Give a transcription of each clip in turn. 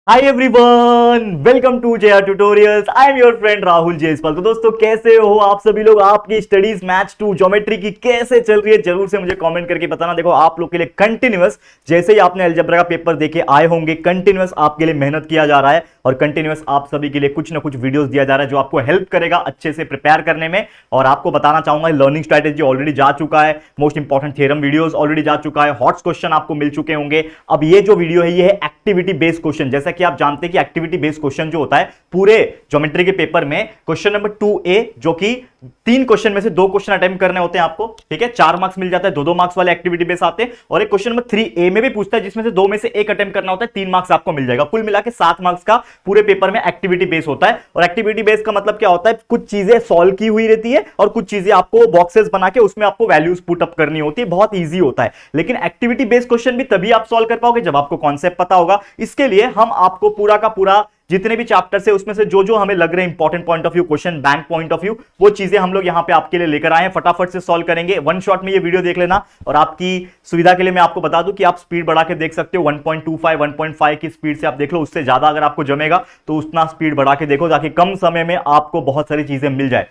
Hi everyone, welcome to JR tutorials. I am your friend Rahul Jaiswal. तो दोस्तों कैसे हो आप सभी लोग? आपकी स्टडीज मैथ्स 2 ज्योमेट्री की कैसे चल रही है जरूर से मुझे कमेंट करके बताना। देखो आप लोग के लिए कंटिन्यूअस, जैसे ही आपने अलजेब्रा का पेपर देके आए होंगे, कंटिन्यूअस आपके लिए मेहनत किया जा रहा है और कंटिन्यूअस आप सभी के लिए कुछ ना कुछ वीडियोस दिया जा रहा है जो आपको हेल्प करेगा अच्छे से प्रिपेयर करने में। और आपको बताना चाहूंगा लर्निंग स्ट्रैटेजी ऑलरेडी जा चुका है, most important theorem videos already जा चुका है, हॉट्स क्वेश्चन आपको मिल चुके होंगे। अब ये जो वीडियो है ये है एक्टिविटी बेस्ड क्वेश्चन। जैसा कि आप जानते हैं कि एक्टिविटी बेस्ड क्वेश्चन जो होता है पूरे ज्योमेट्री के पेपर में, क्वेश्चन नंबर 2A जो कि 3 क्वेश्चन में से 2 क्वेश्चन अटेम्प्ट करने होते हैं आपको, ठीक है, 4 मार्क्स मिल जाता है, 2-2 मार्क्स वाले एक्टिविटी बेस आते हैं। और एक क्वेश्चन नंबर 3A में भी पूछता है जिसमें से 2 में से 1 अटेम्प्ट करना होता है, 3 मार्क्स आपको मिल जाएगा। कुल मिला के 7 मार्क्स का पूरे पेपर में एक्टिविटी बेस होता है। और एक्टिविटी बेस का मतलब क्या होता है? कुछ चीजें सॉल्व की हुई रहती है और कुछ चीजें आपको बॉक्सेस बना के उसमें आपको वैल्यूज पुट अप करनी होती है। बहुत ईजी होता है। लेकिन एक्टिविटी बेस्ड क्वेश्चन भी तभी आप सॉल्व कर पाओगे जब आपको कॉन्सेप्ट पता होगा। इसके लिए हम आपको पूरा का पूरा जितने भी चैप्टर्स है उसमें से जो जो हमें लग रहे हैं important point of view, question bank point of view, वो चीजें हम लोग यहां पे आपके लिए लेकर आए हैं। फटाफट से सॉल्व करेंगे, वन शॉट में ये वीडियो देख लेना। और आपकी सुविधा के लिए मैं आपको बता दूं कि आप स्पीड बढ़ा के देख सकते हो। 1.25 1.5 की स्पीड से आप देख लो। उससे ज्यादा अगर आपको जमेगा तो उतना स्पीड बढ़ा के देखो ताकि कम समय में आपको बहुत सारी चीजें मिल जाए।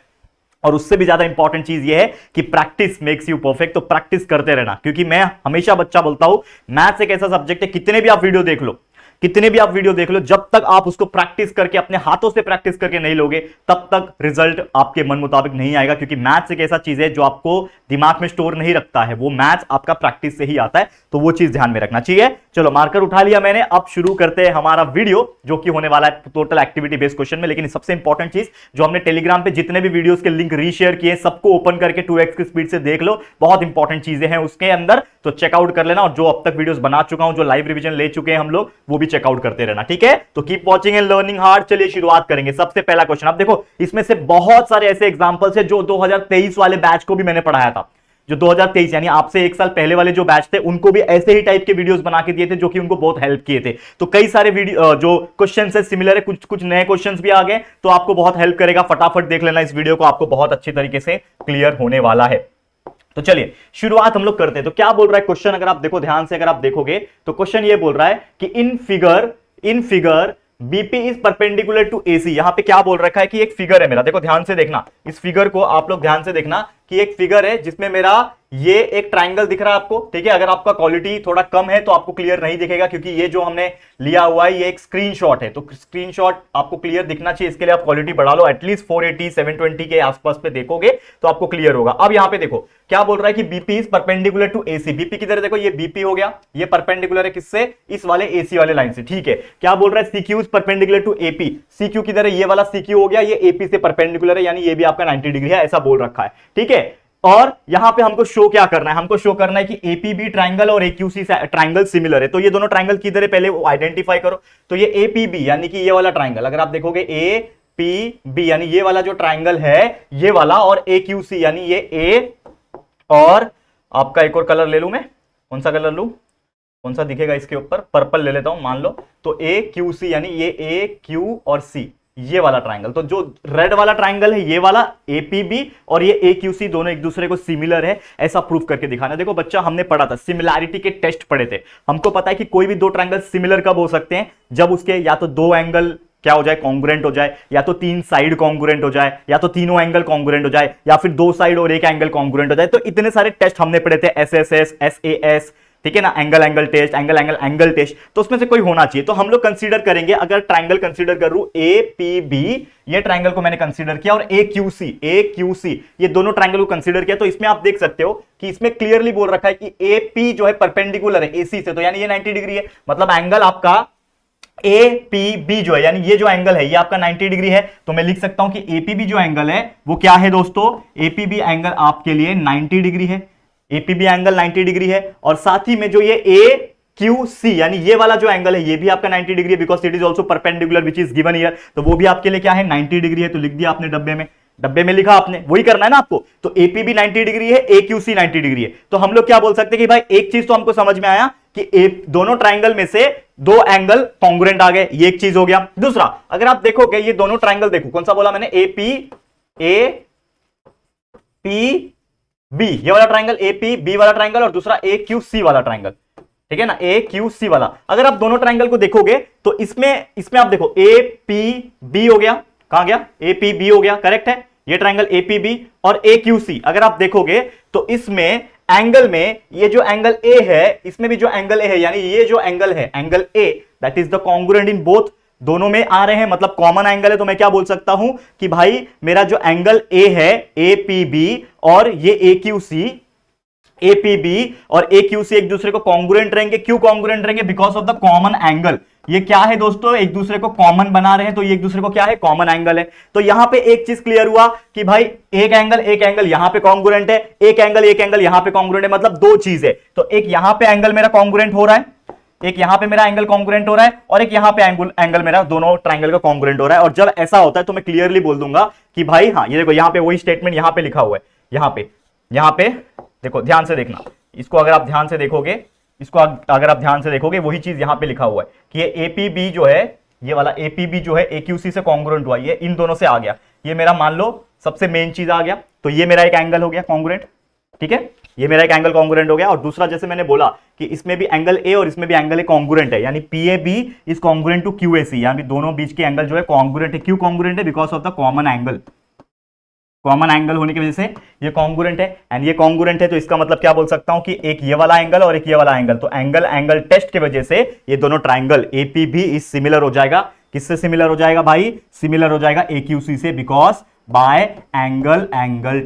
और उससे भी ज्यादा इंपॉर्टेंट चीज ये है कि प्रैक्टिस मेक्स यू परफेक्ट। तो प्रैक्टिस करते रहना, क्योंकि मैं हमेशा बच्चा बोलता हूं मैथ्स एक ऐसा सब्जेक्ट है, कितने भी आप वीडियो देख लो, कितने भी आप वीडियो देख लो, जब तक आप उसको प्रैक्टिस करके अपने हाथों से प्रैक्टिस करके नहीं लोगे तब तक रिजल्ट आपके मन मुताबिक नहीं आएगा। क्योंकि मैथ्स एक ऐसा चीज है जो आपको दिमाग में स्टोर नहीं रखता है, वो मैथ्स आपका प्रैक्टिस से ही आता है। तो वो चीज ध्यान में रखना चाहिए। चलो मार्कर उठा लिया मैंने, अब शुरू करते हैं हमारा वीडियो जो कि होने वाला है टोटल एक्टिविटी बेस्ड क्वेश्चन में। लेकिन सबसे इंपॉर्टेंट चीज जो हमने टेलीग्राम पे जितने भी वीडियोस के लिंक रीशेयर किए सबको ओपन करके 2x की स्पीड से देख लो। बहुत इंपॉर्टेंट चीजें हैं उसके अंदर, तो चेकआउट कर लेना। और जो अब तक वीडियोस बना चुका हूं, जो लाइव रिवीजन ले चुके हैं हम लोग, वो भी चेकआउट करते रहना, ठीक है? तो keep watching and learning hard. चलिए शुरुआत करेंगे। सबसे पहला क्वेश्चन, अब देखो इसमें से बहुत सारे ऐसे एग्जांपल्स है जो 2023 वाले बैच को भी मैंने पढ़ाया था। जो 2023 यानी आपसे 1 साल पहले वाले जो बैच थे उनको भी ऐसे ही टाइप के वीडियोस बना के दिए थे जो कि उनको बहुत हेल्प किए थे। तो कई सारे वीडियो जो क्वेश्चंस है सिमिलर है, कुछ कुछ नए क्वेश्चंस भी आ गए, तो आपको बहुत हेल्प करेगा। फटाफट देख लेना इस वीडियो को, आपको बहुत अच्छी तरीके से क्लियर होने वाला है। तो चलिए शुरुआत हम लोग करते हैं। तो क्या बोल रहा है क्वेश्चन, अगर आप देखो ध्यान से, अगर आप देखोगे तो क्वेश्चन ये बोल रहा है कि in figure BP is perpendicular to AC. यहां पे क्या बोल रखा है कि एक फिगर है मेरा, देखो ध्यान से देखना इस फिगर को, आप लोग ध्यान से देखना कि एक फिगर है जिसमें मेरा ये एक ट्रायंगल दिख रहा है आपको, ठीक है? अगर आपका क्वालिटी थोड़ा कम है तो आपको क्लियर नहीं दिखेगा, क्योंकि ये जो हमने लिया हुआ है ये एक स्क्रीनशॉट है। तो स्क्रीनशॉट आपको क्लियर दिखना चाहिए, इसके लिए आप क्वालिटी बढ़ा लो, एटलीस्ट 480 720 के आसपास पे देखोगे तो आपको क्लियर होगा। अब यहां पे देखो क्या बोल रहा है कि BP is perpendicular to AC. BP किधर, देखो ये बीपी हो गया, ये परपेंडिकुलर है किससे? इस वाले एसी वाले लाइन से, ठीक है? क्या बोल रहा है? CQ is perpendicular to AP. CQ किधर है? ये वाला सीक्यू हो गया, ये एपी से परपेंडिकुलर है, यानी ये भी आपका 90 डिग्री है, ऐसा बोल रखा है, ठीक है? और यहां पे हमको शो क्या करना है? हमको शो करना है कि एपीबी ट्रायंगल और एक्यूसी ट्रायंगल सिमिलर है। तो ये दोनों ट्रायंगल किधर है पहले वो आइडेंटिफाई करो। तो ये एपीबी यानी कि ये वाला ट्रायंगल, अगर आप देखोगे एपीबी यानी ये वाला जो ट्रायंगल है ये वाला, और एक्यूसी यानी ये ए, और आपका एक और कलर ले लू मैं, कौन सा कलर लू, कौन सा दिखेगा इसके ऊपर? पर्पल ले लेता हूं मान लो। तो ए क्यू सी यानी ये ए क्यू और सी, ये वाला ट्रायंगल। तो जो रेड वाला ट्रायंगल है ये वाला एपीबी, और ये एक्यूसी दोनों एक दूसरे को सिमिलर है, ऐसा प्रूफ करके दिखाना। देखो बच्चा हमने पढ़ा था, सिमिलैरिटी के टेस्ट पढ़े थे, हमको पता है कि कोई भी दो ट्रायंगल सिमिलर कब हो सकते हैं? जब उसके या तो दो एंगल क्या हो जाए? कॉन्ग्रुएंट हो जाए, या तो 3 साइड कॉन्ग्रुएंट हो जाए, या तो तीनों एंगल कॉन्ग्रुएंट हो जाए, या फिर 2 साइड और 1 एंगल कॉन्ग्रुएंट हो जाए। तो इतने सारे टेस्ट हमने पढ़े थे, एसएसएस, एसएएस, ठीक है ना, angle angle test, angle angle angle test. तो उसमें से कोई होना चाहिए। तो हम लोग कंसीडर करेंगे, अगर ट्रायंगल कंसीडर करूं एपीबी, ये ट्रायंगल को मैंने कंसीडर किया, और एक्यूसी ये दोनों ट्रायंगल को कंसीडर किया, तो इसमें आप देख सकते हो कि इसमें क्लियरली बोल रखा है कि एपी जो है परपेंडिकुलर है एसी से, तो यानी ये 90 डिग्री है। मतलब एंगल आपका एपीबी जो है, यानी ये जो एंगल है ये आपका 90 डिग्री है। तो मैं लिख सकता हूं कि एपीबी जो एंगल है वो क्या है दोस्तों? एपीबी एंगल आपके लिए 90 डिग्री है। एपीबी एंगल 90 डिग्री है, और साथ ही में जो ये ए क्यू सी यानी ये वाला जो एंगल है ये भी आपका 90 डिग्री है, because it is also perpendicular which is given here. तो वो भी आपके लिए क्या है? 90 डिग्री है। तो लिख दिया आपने डब्बे में लिखा आपने, वही करना है ना आपको। तो एपीबी 90 डिग्री है, एक्यूसी 90 डिग्री है। तो हम लोग क्या बोल सकते हैं कि भाई एक चीज तो हमको समझ में आया कि दोनों ट्राइंगल में से 2 एंगल कॉन्ग्रुएंट आ गए, ये एक चीज हो गया। दूसरा, अगर आप देखोगे ये दोनों ट्राइंगल, देखो कौन सा बोला मैंने? ए पी बी, ये वाला ट्राइंगल ए पी बी वाला ट्राइंगल, और दूसरा ए क्यू सी वाला ट्राइंगल। ठीक है ना, ए क्यू सी वाला। अगर आप दोनों ट्राइंगल को देखोगे तो इसमें आप देखो ए पी बी हो गया, कहां गया, ए पी बी हो गया, करेक्ट है, ये ट्राइंगल ए पी बी और ए क्यू सी। अगर आप देखोगे तो इसमें एंगल में ये जो एंगल ए है, इसमें भी जो एंगल ए है, यानी ये जो एंगल है angle A, that is the congruent in both, दोनों में आ रहे हैं, मतलब कॉमन एंगल है। तो मैं क्या बोल सकता हूं कि भाई मेरा जो एंगल ए है ए पी बी और ये A Q C, A P B और ए क्यू सी एक दूसरे को कॉन्ग्रुएंट रहेंगे। क्यों कॉन्ग्रुएंट रहेंगे? Because of the common angle. ये क्या है दोस्तों, एक दूसरे को कॉमन बना रहे हैं, तो ये एक दूसरे को क्या है, कॉमन एंगल है। तो यहां पे एक चीज क्लियर हुआ कि भाई एक एंगल यहां पे कॉन्ग्रुएंट है, एक एंगल यहां पे कॉन्ग्रुएंट है, मतलब दो चीज है। तो एक यहां पे एंगल मेरा कॉन्ग्रुएंट हो रहा है, एक यहां पे मेरा एंगल कॉन्ग्रुएंट हो रहा है, और एक यहां पे एंगल मेरा, दोनों ट्राइंगल का कॉन्ग्रुएंट हो रहा है। और जब ऐसा होता है तो मैं क्लियरली बोल दूंगा कि भाई हाँ, ये देखो यहां पे वही स्टेटमेंट यहां पे लिखा हुआ है, यहां पे देखो, ध्यान से देखना इसको, अगर आप ध्यान से देखोगे इसको, अगर आप ध्यान से देखोगे वही चीज यहां पे लिखा हुआ है कि ये एपीबी जो है, ये वाला एपीबी जो है एक्यूसी से कॉन्ग्रुएंट हुआ, ये इन दोनों से आ गया। ये मेरा मान लो सबसे मेन चीज आ गया, तो ये मेरा एक एंगल हो गया कॉन्ग्रुएंट, ठीक है, ये मेरा एक एंगल कॉन्ग्रुएंट हो गया। और दूसरा, जैसे मैंने बोला कि इसमें भी एंगल ए और इसमें भी एंगल ए कॉन्ग्रुएंट है, यानी PAB is congruent to QAC, यानी दोनों बीच के एंगल जो है कॉन्ग्रुएंट है। क्यों कॉन्ग्रुएंट है? Because of the common angle, common angle होने की वजह से ये कॉन्ग्रुएंट है। एंड ये कॉन्ग्रुएंट है तो इसका मतलब क्या बोल सकता हूं कि एक ये वाला एंगल और एक ये वाला एंगल, तो एंगल टेस्ट की वजह से ये दोनों ट्राइंगल एपीबी इज सिमिलर हो जाएगा। किससे सिमिलर हो जाएगा भाई? सिमिलर हो जाएगा एक्यूसी से, बिकॉज बाय एंगल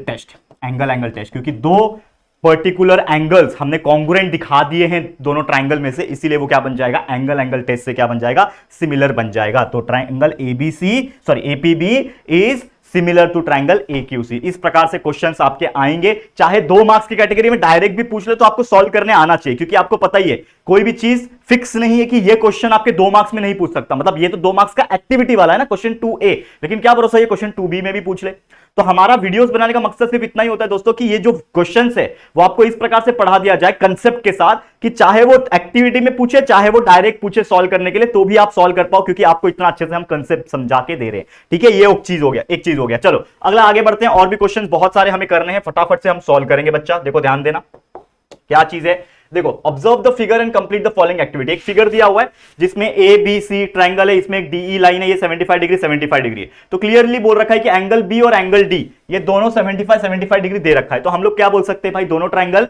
टेस्ट, क्योंकि दो पर्टिकुलर एंगल्स हमने कॉन्ग्रुएंट दिखा दिए हैं दोनों ट्राइंगल में से, इसीलिए वो क्या बन जाएगा, एंगल टेस्ट से क्या बन जाएगा, सिमिलर बन जाएगा। तो triangle APB is similar to triangle AQC. इस प्रकार से क्वेश्चंस आपके आएंगे, चाहे 2 मार्क्स की कैटेगरी में डायरेक्ट भी पूछ ले तो आपको सॉल्व करने आना चाहिए, क्योंकि आपको पता ही है कोई भी चीज फिक्स नहीं है कि ये क्वेश्चन आपके 2 मार्क्स में नहीं पूछ सकता। मतलब ये तो 2 मार्क्स का एक्टिविटी वाला है ना, क्वेश्चन 2A, लेकिन क्या भरोसा ये क्वेश्चन 2B में भी पूछ ले। तो हमारा वीडियोस बनाने का मकसद सिर्फ इतना ही होता है दोस्तों कि ये जो क्वेश्चंस है वो आपको इस प्रकार से पढ़ा दिया जाए कंसेप्ट के साथ, कि चाहे वो एक्टिविटी में पूछे चाहे वो डायरेक्ट पूछे सॉल्व करने के लिए, तो भी आप सॉल्व कर पाओ, क्योंकि आपको इतना अच्छे से हम कंसेप्ट समझा के दे रहे हैं। ठीक है, ये एक चीज हो गया। चलो अगला आगे बढ़ते हैं, और भी क्वेश्चन बहुत सारे हमें करने हैं, फटाफट से हम सॉल्व करेंगे। बच्चा देखो, ध्यान देना क्या चीज है, देखो observe the figure and complete the following activity. एक फिगर दिया हुआ है जिसमें ए बी सी ट्राइंगल है, इसमें एक डीई लाइन है, ये 75 डिग्री है। तो क्लियरली बोल रखा है कि एंगल बी और एंगल डी ये दोनों 75 डिग्री दे रखा है। तो हम लोग क्या बोल सकते हैं भाई, दोनों ट्राइंगल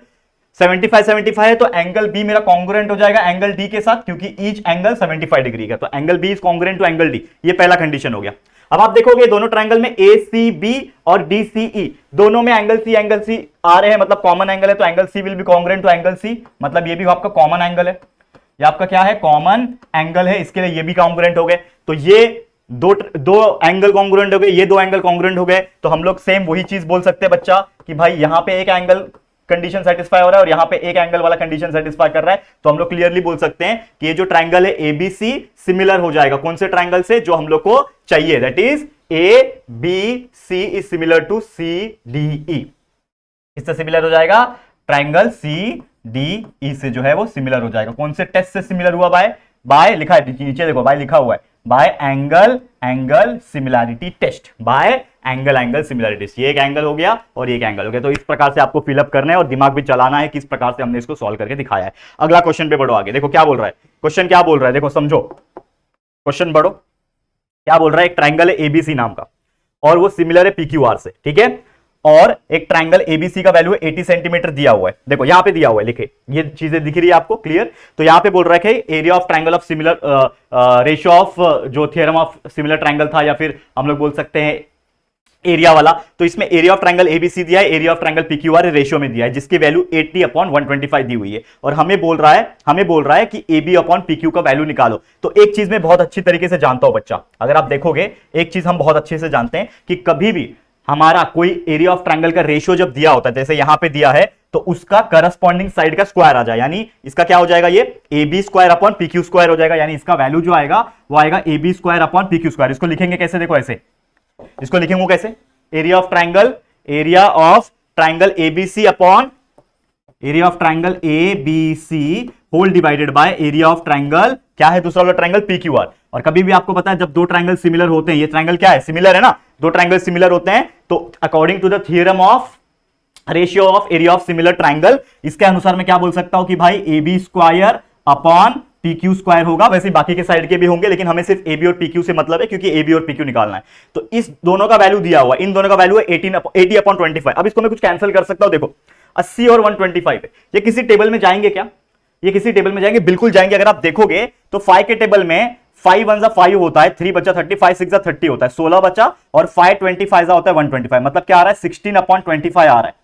75 है, तो एंगल बी मेरा कॉन्ग्रुएंट हो जाएगा एंगल डी के साथ, क्योंकि ईच एंगल 75 डिग्री का। तो angle B is congruent to angle D, ये पहला कंडीशन हो गया। अब आप देखोगे दोनों ट्राइंगल में ए सी बी और डी सी ई, दोनों में एंगल सी आ रहे हैं, मतलब कॉमन एंगल है, तो angle C will be congruent to angle C, मतलब ये भी आपका कॉमन एंगल है, ये आपका क्या है, कॉमन एंगल है, इसके लिए ये भी कॉन्ग्रुएंट हो गए। तो ये दो एंगल कॉन्ग्रुएंट हो गए, ये 2 एंगल कॉन्ग्रुएंट हो गए। तो हम लोग सेम वही चीज बोल सकते हैं बच्चा कि भाई यहां पे एक एंगल कंडीशन सेटिस्फाई हो रहा है और यहां पे एक एंगल वाला कंडीशन सेटिस्फाई कर रहा है। तो हम लोग क्लियरली बोल सकते हैं कि ये जो ट्राइंगल है एबीसी सिमिलर हो जाएगा कौन से ट्राइंगल से, जो हम लोग को चाहिए, that is A B C is similar to C D E. इससे सिमिलर हो जाएगा ट्राइंगल सी डी ई से, जो है वो सिमिलर हो जाएगा। कौन से टेस्ट से सिमिलर हुआ? बाय लिखा है नीचे, देखो बाय लिखा हुआ है, by angle similarity test, by angle similarity. ये एक एंगल हो गया और ये एक एंगल हो गया। तो इस प्रकार से आपको फिलअप करना है और दिमाग भी चलाना है किस प्रकार से हमने इसको सॉल्व करके दिखाया है। अगला क्वेश्चन पे बढ़ो आगे, देखो क्या बोल रहा है क्वेश्चन, क्या बोल रहा है देखो, समझो क्वेश्चन बढ़ो, क्या बोल रहा है, एक ट्राइंगल है एबीसी नाम का और वो सिमिलर है पीक्यूआर से, ठीक है, और एक ट्राइंगल एबीसी का वैल्यू 80 सेंटीमीटर दिया हुआ है। देखो यहां पे दिया हुआ है, लिखे ये चीजें दिख रही है आपको क्लियर। तो यहां पे बोल रहा है कि area of triangle of similar ratio of जो थ्योरम ऑफ सिमिलर ट्राइंगल था, या फिर हम लोग बोल सकते हैं एरिया वाला। तो इसमें एरिया ऑफ ट्राइंगल एबीसी दिया है, area of triangle PQR ratio में दिया है, जिसकी वैल्यू 80/125 दी हुई है। और हमें बोल रहा है कि एबी अपॉन पीक्यू का वैल्यू निकालो। तो एक चीज मैं बहुत अच्छी तरीके से जानता हूं बच्चा, अगर आप देखोगे एक चीज हम बहुत अच्छे से जानते हैं कि कभी भी हमारा कोई एरिया ऑफ ट्राइंगल का रेशियो जब दिया होता है, जैसे यहां पे दिया है, तो उसका करस्पॉन्डिंग साइड का स्क्वायर आ जाए, यानी इसका क्या हो जाएगा, ये A B square upon P Q square हो जाएगा। यानी इसका वैल्यू जो आएगा वो आएगा A B square upon P Q square. इसको लिखेंगे कैसे, देखो ऐसे, इसको लिखेंगे कैसे, area of triangle ABC upon area of triangle ABC whole divided by area of triangle, क्या है दूसरा वाला ट्राइंगल पीक्यूआर। और कभी भी आपको पता है जब दो ट्राइंगल सिमिलर होते हैं, ये ट्राइंगल क्या है, सिमिलर है ना, दो ट्राइंगल सिमिलर होते हैं, तो according to the theorem of ratio of area of similar triangle, इसके अनुसार मैं क्या बोल सकता हूं कि भाई A B square upon P Q square होगा। वैसे बाकी के साइड के भी होंगे, लेकिन हमें सिर्फ ए बी और पी क्यू से मतलब है, क्योंकि ए बी और पी क्यू निकालना है। तो इस दोनों का वैल्यू दिया हुआ, इन दोनों का वैल्यू है 80 अपॉन 25। अब इसको मैं कुछ कैंसिल कर सकता हूं, देखो 80 और 125 है। ये किसी टेबल में जाएंगे क्या? ये किसी टेबल में जाएंगे? बिल्कुल जाएंगे। अगर आप देखोगे तो 5 के टेबल में 5 1 5 होता है, 3 बचा 30, 5 6 30 होता है, 16 बचा, और 5 25 होता है 125। मतलब क्या आ रहा है? 16 अपॉन 25 आ रहा है।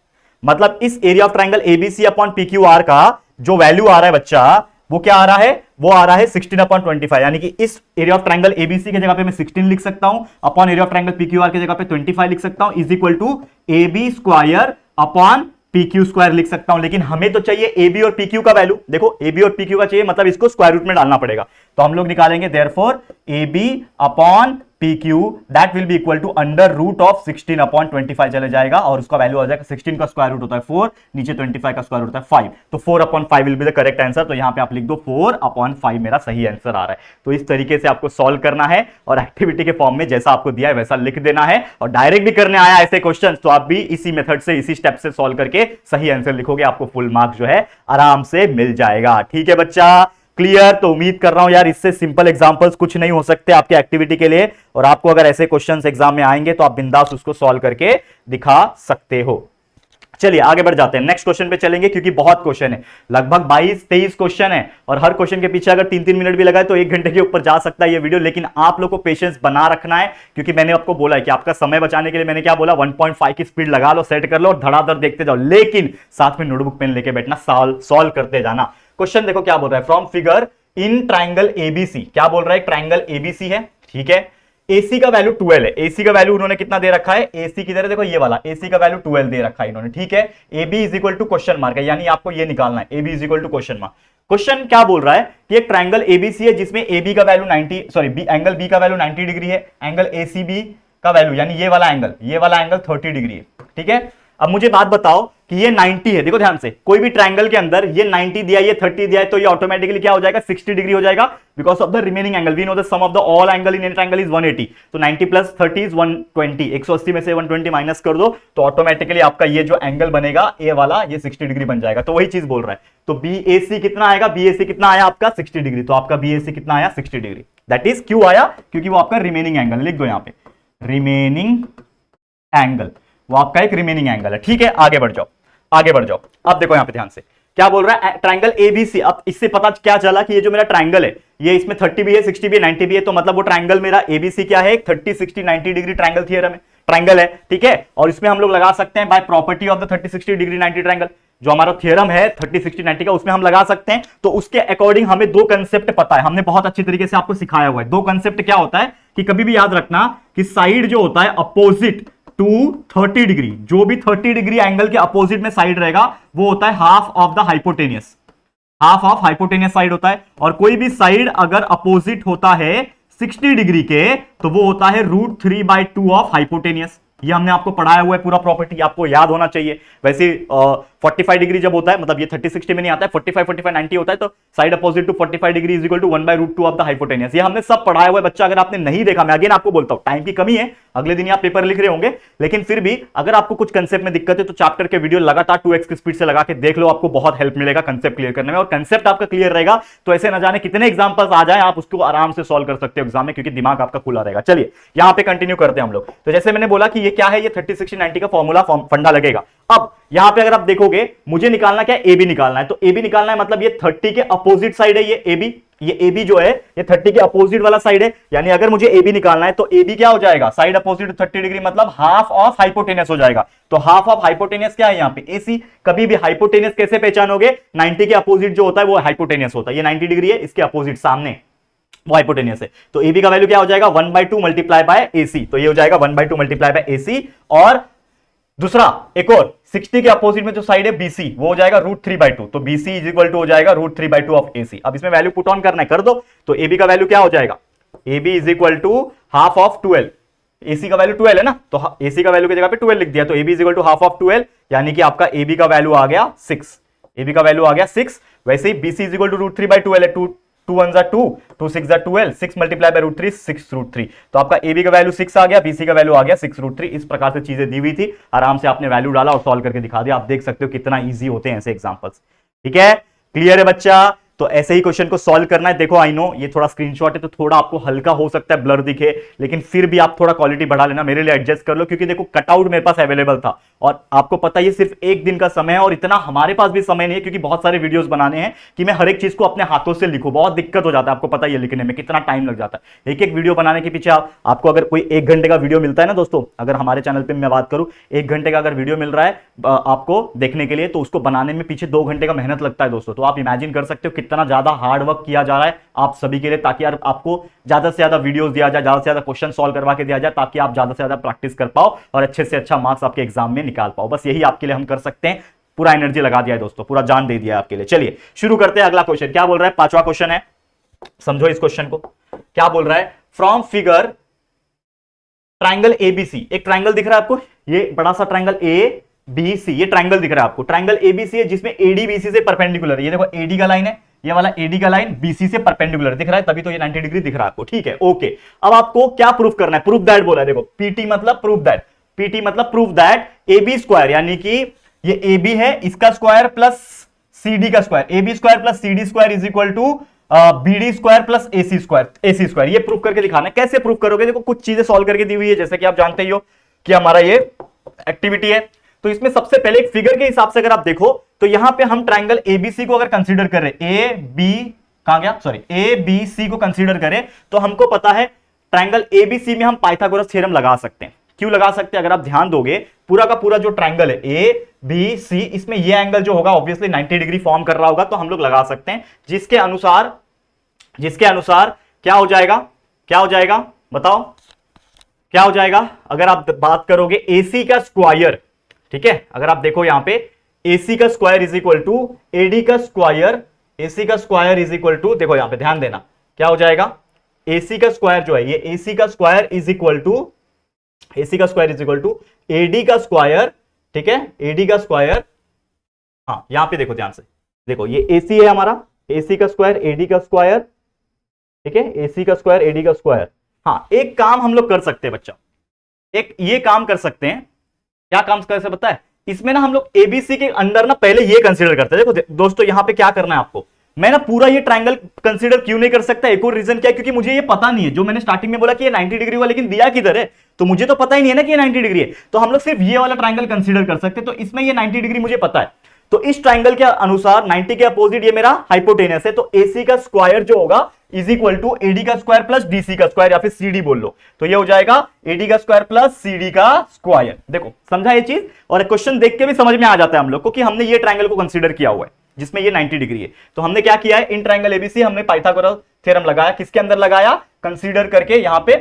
मतलब इस area of triangle ABC upon PQR का जो वैल्यू आ रहा है बच्चा, वो क्या आ रहा है? वो आ रहा है 16 अपॉन 25। यानी कि इस एरिया ऑफ ट्राइंगल एबीसी की जगह पे मैं 16 लिख सकता हूं, upon area of triangle PQR की जगह पे 25 लिख सकता हूं, is equal to A B square upon P Q square लिख सकता हूं। लेकिन हमें तो चाहिए ए बी और पी क्यू का वैल्यू। देखो ए बी और पी क्यू का चाहिए, मतलब इसको स्क्वायर रूट में डालना पड़ेगा। तो हम लोग निकालेंगे therefore A B upon P Q that will be equal to under root of 16 upon 25 चले जाएगा, और उसका वैल्यू आ जाएगा 16 का स्क्वायर रूट होता है 4, नीचे 25 का स्क्वायर रूट होता है 5। तो 4 upon 5 will be the correct answer. तो यहां पे आप लिख दो 4 अपॉन 5 मेरा सही आंसर आ रहा है। तो इस तरीके से आपको सॉल्व करना है, और एक्टिविटी के फॉर्म में जैसा आपको दिया है वैसा लिख देना है। और डायरेक्ट भी करने आया ऐसे क्वेश्चन, तो आप भी इसी मेथड से, इसी स्टेप से सॉल्व करके सही आंसर लिखोगे, आपको फुल मार्क्स जो है आराम से मिल जाएगा। ठीक है बच्चा, क्लियर? तो उम्मीद कर रहा हूं यार इससे सिंपल एग्जांपल्स कुछ नहीं हो सकते आपके एक्टिविटी के लिए, और आपको अगर ऐसे क्वेश्चंस एग्जाम में आएंगे तो आप बिंदास उसको सॉल्व करके दिखा सकते हो। चलिए आगे बढ़ जाते हैं, नेक्स्ट क्वेश्चन पे चलेंगे, क्योंकि बहुत क्वेश्चन है, लगभग 22-23 क्वेश्चन है, और हर क्वेश्चन के पीछे अगर 3-3 मिनट भी लगाए तो 1 घंटे के ऊपर जा सकता है ये वीडियो। लेकिन आप लोग को पेशेंस बना रखना है, क्योंकि मैंने आपको बोला है कि आपका समय बचाने के लिए मैंने क्या बोला, 1.5 की स्पीड लगा लो, सेट कर लो, और धड़ाधड़ देखते जाओ, लेकिन साथ में नोटबुक पेन लेके बैठना, सॉल्व करते जाना। क्वेश्चन देखो क्या बोल रहा है, from figure in triangle ABC, क्या बोल रहा है, ट्राइंगल एबीसी है, ठीक है, एसी का वैल्यू 12 है। एसी का वैल्यू उन्होंने कितना दे रखा है, एसी की तरह देखो ये वाला एसी का वैल्यू 12 दे रखा है इन्होंने, ठीक है। AB is equal to question mark है, यानी आपको ये निकालना है, AB is equal to question mark. Question क्या बोल रहा है कि एक ट्राइंगल एबीसी है जिसमें एबी का वैल्यू 90, सॉरी एंगल बी का वैल्यू 90 डिग्री है, एंगल एसीबी का वैल्यू यानी ये वाला एंगल 30 डिग्री है, ठीक है। अब मुझे बात बताओ कि ये 90 है, देखो ध्यान से, कोई भी ट्राइंगल के अंदर ये 90 दिया, ये 30 दिया है, तो ये ऑटोमेटिकली क्या हो जाएगा, 60 डिग्री हो जाएगा, because of the remaining angle. We know the sum of the all angle in any triangle is 180, तो 90 प्लस 30 इज 120, 180 में से 120 माइनस कर दो, तो ऑटोमेटिकली आपका ये जो एंगल बनेगा ए वाला, ये 60 डिग्री बन जाएगा। तो वही चीज बोल रहा है, तो BAC कितना आएगा, BAC कितना आया आपका 60 डिग्री, तो आपका BAC कितना आया 60 डिग्री। दैट इज क्यों आया, क्योंकि वो आपका रिमेनिंग एंगल, लिख दो यहां पे रिमेनिंग एंगल, वो आपका एक रिमेनिंग एंगल है, ठीक है। आगे बढ़ जाओ। अब देखो यहां पे ध्यान से क्या बोल रहा है, ट्राइंगल एबीसी। अब इससे पता क्या चला कि ये जो मेरा ट्राइंगल है, ये इसमें 30 भी है, 60 भी है, 90 भी है, तो मतलब वो ट्राइंगल मेरा एबीसी क्या है, 30 60 90 डिग्री ट्राइंगल थियरम है, ट्राइंगल है, ठीक है। और इसमें हम लोग लगा सकते हैं by property of the 30 60 degree 90 triangle, जो हमारा थियरम है 30 60 90 का, उसमें हम लगा सकते हैं। तो उसके अकॉर्डिंग हमें दो कंसेप्ट पता है, हमने बहुत अच्छी तरीके से आपको सिखाया हुआ है। दो कंसेप्ट क्या होता है कि कभी भी याद रखना कि साइड जो होता है अपोजिट टू 30 डिग्री, जो भी 30 डिग्री एंगल के अपोजिट में साइड रहेगा वो होता है half of the hypotenuse, half of hypotenuse side होता है। और कोई भी साइड अगर अपोजिट होता है 60 डिग्री के, तो वो होता है √3/2 ऑफ हाइपोटेनियस। ये हमने आपको पढ़ाया हुआ है, पूरा प्रॉपर्टी आपको याद होना चाहिए। वैसे 45 डिग्री जब होता है, मतलब ये 30 60 में नहीं आता है, 45 45 90 होता है, तो side opposite to 45 degree is equal to 1/√2 of the hypotenuse. ये हमने सब पढ़ाया हुआ है बच्चा। अगर आपने नहीं देखा, मैं अगेन आपको बोलता हूं, टाइम की कमी है, अगले दिन आप पेपर लिख रहे होंगे, लेकिन फिर भी अगर आपको कुछ कंसेप्ट में दिक्कत है तो चैप्टर के वीडियो लगातार 2x की स्पीड से लगा के देख लो, आपको बहुत हेल्प मिलेगा कंसेप्ट क्लियर करने में। और कंसेप्ट आपका क्लियर रहेगा तो ऐसे न जाने कितने एग्जांपल्स आ जाए, आप उसको आराम से सॉल्व कर सकते हो एग्जाम में, क्योंकि दिमाग आपका खुला रहेगा। चलिए यहां पे कंटिन्यू करते हैं हम लोग। तो जैसे मैंने बोला कि ये क्या है, ये 30 60 90 का फॉर्मूला फंडा लगेगा। अब यहां पे अगर आप देखोगे, मुझे निकालना क्या है, AB निकालना है। तो AB निकालना है मतलब ये 30 के अपोजिट साइड है, ये AB, ये AB जो है ये 30 के अपोजिट वाला साइड है। यानी अगर मुझे AB निकालना है तो AB क्या हो जाएगा, साइड अपोजिट 30 डिग्री, मतलब हाफ ऑफ हाइपोटेनियस हो जाएगा। तो हाफ ऑफ हाइपोटेनियस क्या है यहाँ पे, AC। कभी भी हाइपोटेनियस कैसे पहचानोगे, 90 के अपोजिट जो होता है वो हाइपोटेनियस होता है। ये 90 डिग्री है, इसके अपोजिट सामने वो हाइपोटेनियस है। तो AB का वैल्यू क्या हो जाएगा, 1/2 मल्टीप्लाई बाय AC। तो ये हो जाएगा 1/2 मल्टीप्लाई बाय AC। और दूसरा एक और 60 के अपोजिट में जो साइड है BC, वो हो जाएगा √3/2। तो BC इज इक्वल टू हो जाएगा √3/2 ऑफ AC। अब इसमें वैल्यू पुट ऑन करना है, कर दो। तो AB का वैल्यू क्या हो जाएगा, AB is equal to half of 12। AC का वैल्यू 12 है ना, तो AC का वैल्यू की जगह पे 12 लिख दिया, तो AB is equal to half of 12, यानी कि आपका AB का वैल्यू आ गया 6। AB का वैल्यू आ गया 6। वैसे ही BC इज इक्वल टू √3/12 है, 2 1 जा 2, 2 6 जा 12, 6 मल्टीप्लाई बाय √3 6√3। तो आपका AB का वैल्यू 6 आ गया, BC का वैल्यू आ गया 6√3। इस प्रकार से चीजें दी हुई थी, आराम से आपने वैल्यू डाला और सॉल्व करके दिखा दिया। आप देख सकते हो कितना ईजी होते हैं ऐसे एग्जांपल्स। ठीक है, क्लियर है बच्चा? तो ऐसे ही क्वेश्चन को सॉल्व करना है। देखो आई नो ये थोड़ा स्क्रीनशॉट है तो थोड़ा आपको हल्का हो सकता है ब्लर दिखे, लेकिन फिर भी आप थोड़ा क्वालिटी बढ़ा लेना, मेरे लिए एडजस्ट कर लो, क्योंकि देखो कटआउट मेरे पास अवेलेबल था और आपको पता है सिर्फ एक दिन का समय है और इतना हमारे पास भी समय नहीं है, क्योंकि बहुत सारे वीडियोस बनाने हैं कि मैं हर एक चीज को अपने हाथों से लिखूं, बहुत दिक्कत हो जाता है। आपको पता है लिखने में कितना टाइम लग जाता है। एक एक वीडियो बनाने के पीछे आपको अगर कोई 1 घंटे का वीडियो मिलता है ना दोस्तों, अगर हमारे चैनल पर मैं बात करूं 1 घंटे का अगर वीडियो मिल रहा है आपको देखने के लिए, तो उसको बनाने में पीछे 2 घंटे का मेहनत लगता है दोस्तों। तो आप इमेजिन कर सकते हो कितना ज्यादा हार्ड वर्क किया जा रहा है आप सभी के लिए, ताकि यार आपको ज्यादा से ज्यादा वीडियोस दिया जाए, ज्यादा से ज्यादा क्वेश्चन सॉल्व करवा के दिया जाए, ताकि आप ज्यादा से ज्यादा प्रैक्टिस कर पाओ और अच्छे से अच्छा मार्क्स आपके एग्जाम में निकाल पाओ। बस यही आपके लिए हम कर सकते हैं। पूरा एनर्जी लगा दिया है दोस्तों, पूरा जान दे दिया है आपके लिए। चलिए शुरू करते हैं। अगला क्वेश्चन क्या बोल रहा है? 5वां क्वेश्चन है, समझो इस क्वेश्चन को। क्या बोल रहा है? फ्रॉम फिगर ट्राइंगल एबीसी, एक ट्राइंगल दिख रहा है आपको, ये बड़ा सा ट्राइंगल ए बी सी, ये ट्राइंगल दिख रहा है आपको। ट्राइंगल एबीसी है जिसमें एडी बीसी से परपेंडिकुलर है। ये देखो एडी का लाइन है, ये वाला एडी का लाइन बीसी से परपेंडिकुलर दिख रहा है, तभी तो ये 90 डिग्री दिख रहा है आपको। ठीक है, ओके। अब आपको क्या प्रूफ करना है? प्रूफ दैट बोला है। देखो पीटी मतलब प्रूफ दैट, पीटी मतलब प्रूफ दैट एबी स्क्वायर, यानी कि ये एबी है इसका स्क्वायर प्लस सीडी का square, AB square plus CD square is equal to BD square plus AC square. ये प्रूफ करके दिखाना है। कैसे प्रूफ करोगे? देखो कुछ चीजें सॉल्व करके दी हुई है, जैसे कि आप जानते ही हो कि हमारा ये एक्टिविटी है। तो इसमें सबसे पहले एक फिगर के हिसाब से अगर आप देखो तो यहां पे हम ट्राइंगल एबीसी को अगर कंसीडर करें, ए बी कहां गया, सॉरी ए बी सी को कंसीडर करें, तो हमको पता है ट्राइंगल एबीसी में हम पाइथागोरस थ्योरम लगा सकते हैं। क्यों लगा सकते हैं? अगर आप ध्यान दोगे पूरा का पूरा जो ट्राइंगल है ए बी सी, इसमें ये एंगल जो होगा ऑब्वियसली 90 डिग्री फॉर्म कर रहा होगा, तो हम लोग लगा सकते हैं। जिसके अनुसार क्या हो जाएगा? क्या हो जाएगा बताओ? क्या हो जाएगा? अगर आप बात करोगे एसी का स्क्वायर, ठीक है, अगर आप देखो यहां पे AC का square is equal to AD का स्क्वायर, AC का स्क्वायर इज इक्वल टू, देखो यहां पे ध्यान देना, क्या हो जाएगा? AC का स्क्वायर जो है ये AC का square is equal to AD का स्क्वायर, ठीक है, AD का स्क्वायर। हाँ यहां पे देखो ध्यान से, देखो ये AC है हमारा, AC का स्क्वायर AD का स्क्वायर, ठीक है, AC का स्क्वायर AD का स्क्वायर। हाँ एक काम हम लोग कर सकते हैं बच्चा, एक ये काम कर सकते हैं। क्या काम कैसे पता है? इसमें ना हम लोग एबीसी के अंदर ना पहले ये कंसीडर करते हैं। देखो दोस्तों यहां पे क्या करना है आपको, मैं ना पूरा ये ट्राइंगल कंसीडर क्यों नहीं कर सकता? एक और रीजन क्या है, क्योंकि मुझे ये पता नहीं है। जो मैंने स्टार्टिंग में बोला कि ये 90 डिग्री हुआ, लेकिन दिया किधर है? तो मुझे तो पता ही नहीं है ना कि ये 90 डिग्री है। तो हम लोग सिर्फ ये वाला ट्राइंगल कंसीडर कर सकते हैं। तो इसमें ये 90 डिग्री मुझे पता है, तो इस ट्राइंगल के अनुसार 90 के अपोजिट ये मेरा हाइपोटेनस है, तो AC का स्क्वायर जो होगा इज इक्वल टू AD का स्क्वायर प्लस DC का स्क्वायर, या फिर CD बोल लो, तो ये हो जाएगा AD का स्क्वायर प्लस CD का स्क्वायर। देखो समझा ये चीज? और क्वेश्चन देख के भी समझ में आ जाता है हम लोग को कि हमने ये ट्राइंगल को कंसीडर किया हुआ है जिसमें ये 90 डिग्री है। तो हमने क्या किया है, इन ट्राइंगल एबीसी हमने पाइथागोरस थ्योरम लगाया। किसके अंदर लगाया? कंसीडर करके यहां पे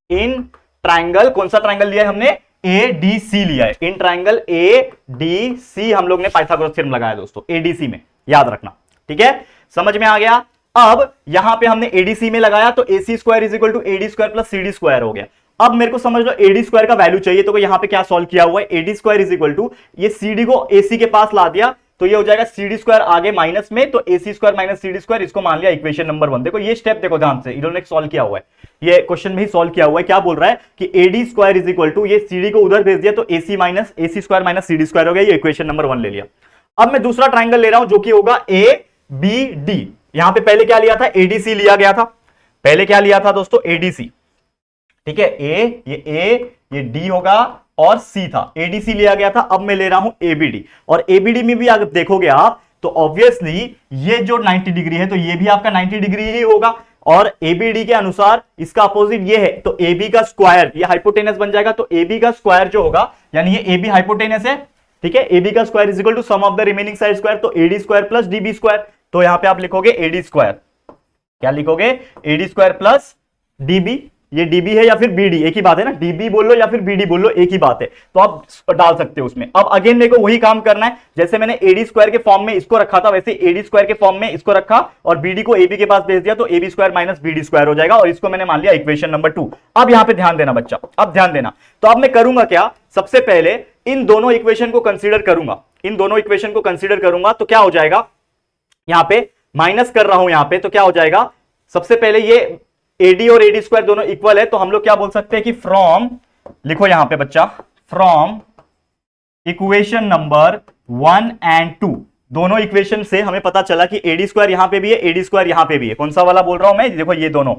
इन ट्राइंगल, कौन सा ट्राइंगल लिया है हमने? ADC लिया है। इन ट्राइंगल ADC हम लोग ने पाइथागोरस थ्योरम लगाया दोस्तों, ADC में, याद रखना, ठीक है, समझ में आ गया? अब यहां पे हमने ADC में लगाया तो AC square is equal to AD square plus CD square हो गया। अब मेरे को समझ लो AD स्क्वायर का वैल्यू चाहिए, तो यहां पे क्या सॉल्व किया हुआ है? AD square is equal to, ये CD को AC के पास ला दिया, तो ये हो जाएगा CD स्क्वायर आगे माइनस में, तो AC square minus CD square, इसको मान लिया इक्वेशन नंबर 1। देखो ये स्टेप देखो ध्यान से, इन्होंने सॉल्व किया हुआ है, ये क्वेश्चन में ही सॉल्व किया हुआ है। क्या बोल रहा है कि AD square is equal to, ये CD को उधर भेज दिया तो AC square minus CD square हो गया, ये इक्वेशन नंबर 1 ले लिया। अब मैं दूसरा ट्राइंगल ले रहा हूं जो कि होगा ABD। यहां पे पहले क्या लिया था? ADC लिया गया था। पहले क्या लिया था दोस्तों? ADC, ठीक है, ये D होगा और C था, ADC लिया गया था। अब मैं ले रहा हूं ABD, और ABD में भी अगर देखोगे आप तो ऑब्वियसली ये जो 90 डिग्री है तो ये भी आपका 90 डिग्री ही होगा, और ABD के अनुसार इसका अपोजिट ये है, तो AB का स्क्वायर, ये हाइपोटेनस बन जाएगा, तो AB का स्क्वायर जो होगा, यानी ये AB हाइपोटेनस है, ठीक है, AB का square is equal to sum of the remaining side square, तो AD square plus DB square. तो यहां पे आप लिखोगे AD स्क्वायर, क्या लिखोगे? AD स्क्वायर प्लस DB, ये DB है या फिर BD, एक ही बात है ना, DB बोल लो या फिर BD बोल लो, एक ही बात है, तो आप डाल सकते हो उसमें। अब अगेन मेरे को वही काम करना है, जैसे मैंने AD स्क्वायर के फॉर्म में इसको रखा था, वैसे AD स्क्वायर के फॉर्म में इसको रखा और BD को AB के पास भेज दिया, तो AB square minus BD square हो जाएगा, और इसको मैंने मान लिया इक्वेशन नंबर 2। अब यहां पे ध्यान देना बच्चा, अब ध्यान देना। तो अब मैं करूंगा क्या? सबसे पहले इन दोनों इक्वेशन को कंसीडर करूंगा, इन दोनों इक्वेशन को कंसीडर करूंगा, तो क्या हो जाएगा यहां पे? माइनस कर रहा हूं यहां पे, तो क्या हो जाएगा, सबसे पहले ये एडी और एडी स्क्वायर दोनों इक्वल है, तो हम लोग क्या बोल सकते हैं कि फ्रॉम, लिखो यहां पे बच्चा, फ्रॉम इक्वेशन नंबर 1 एंड 2, दोनों इक्वेशन से हमें पता चला कि एडी स्क्वायर यहां पे भी है, एडी स्क्वायर यहां पे भी है। कौन सा वाला बोल रहा हूं मैं, देखो ये दोनों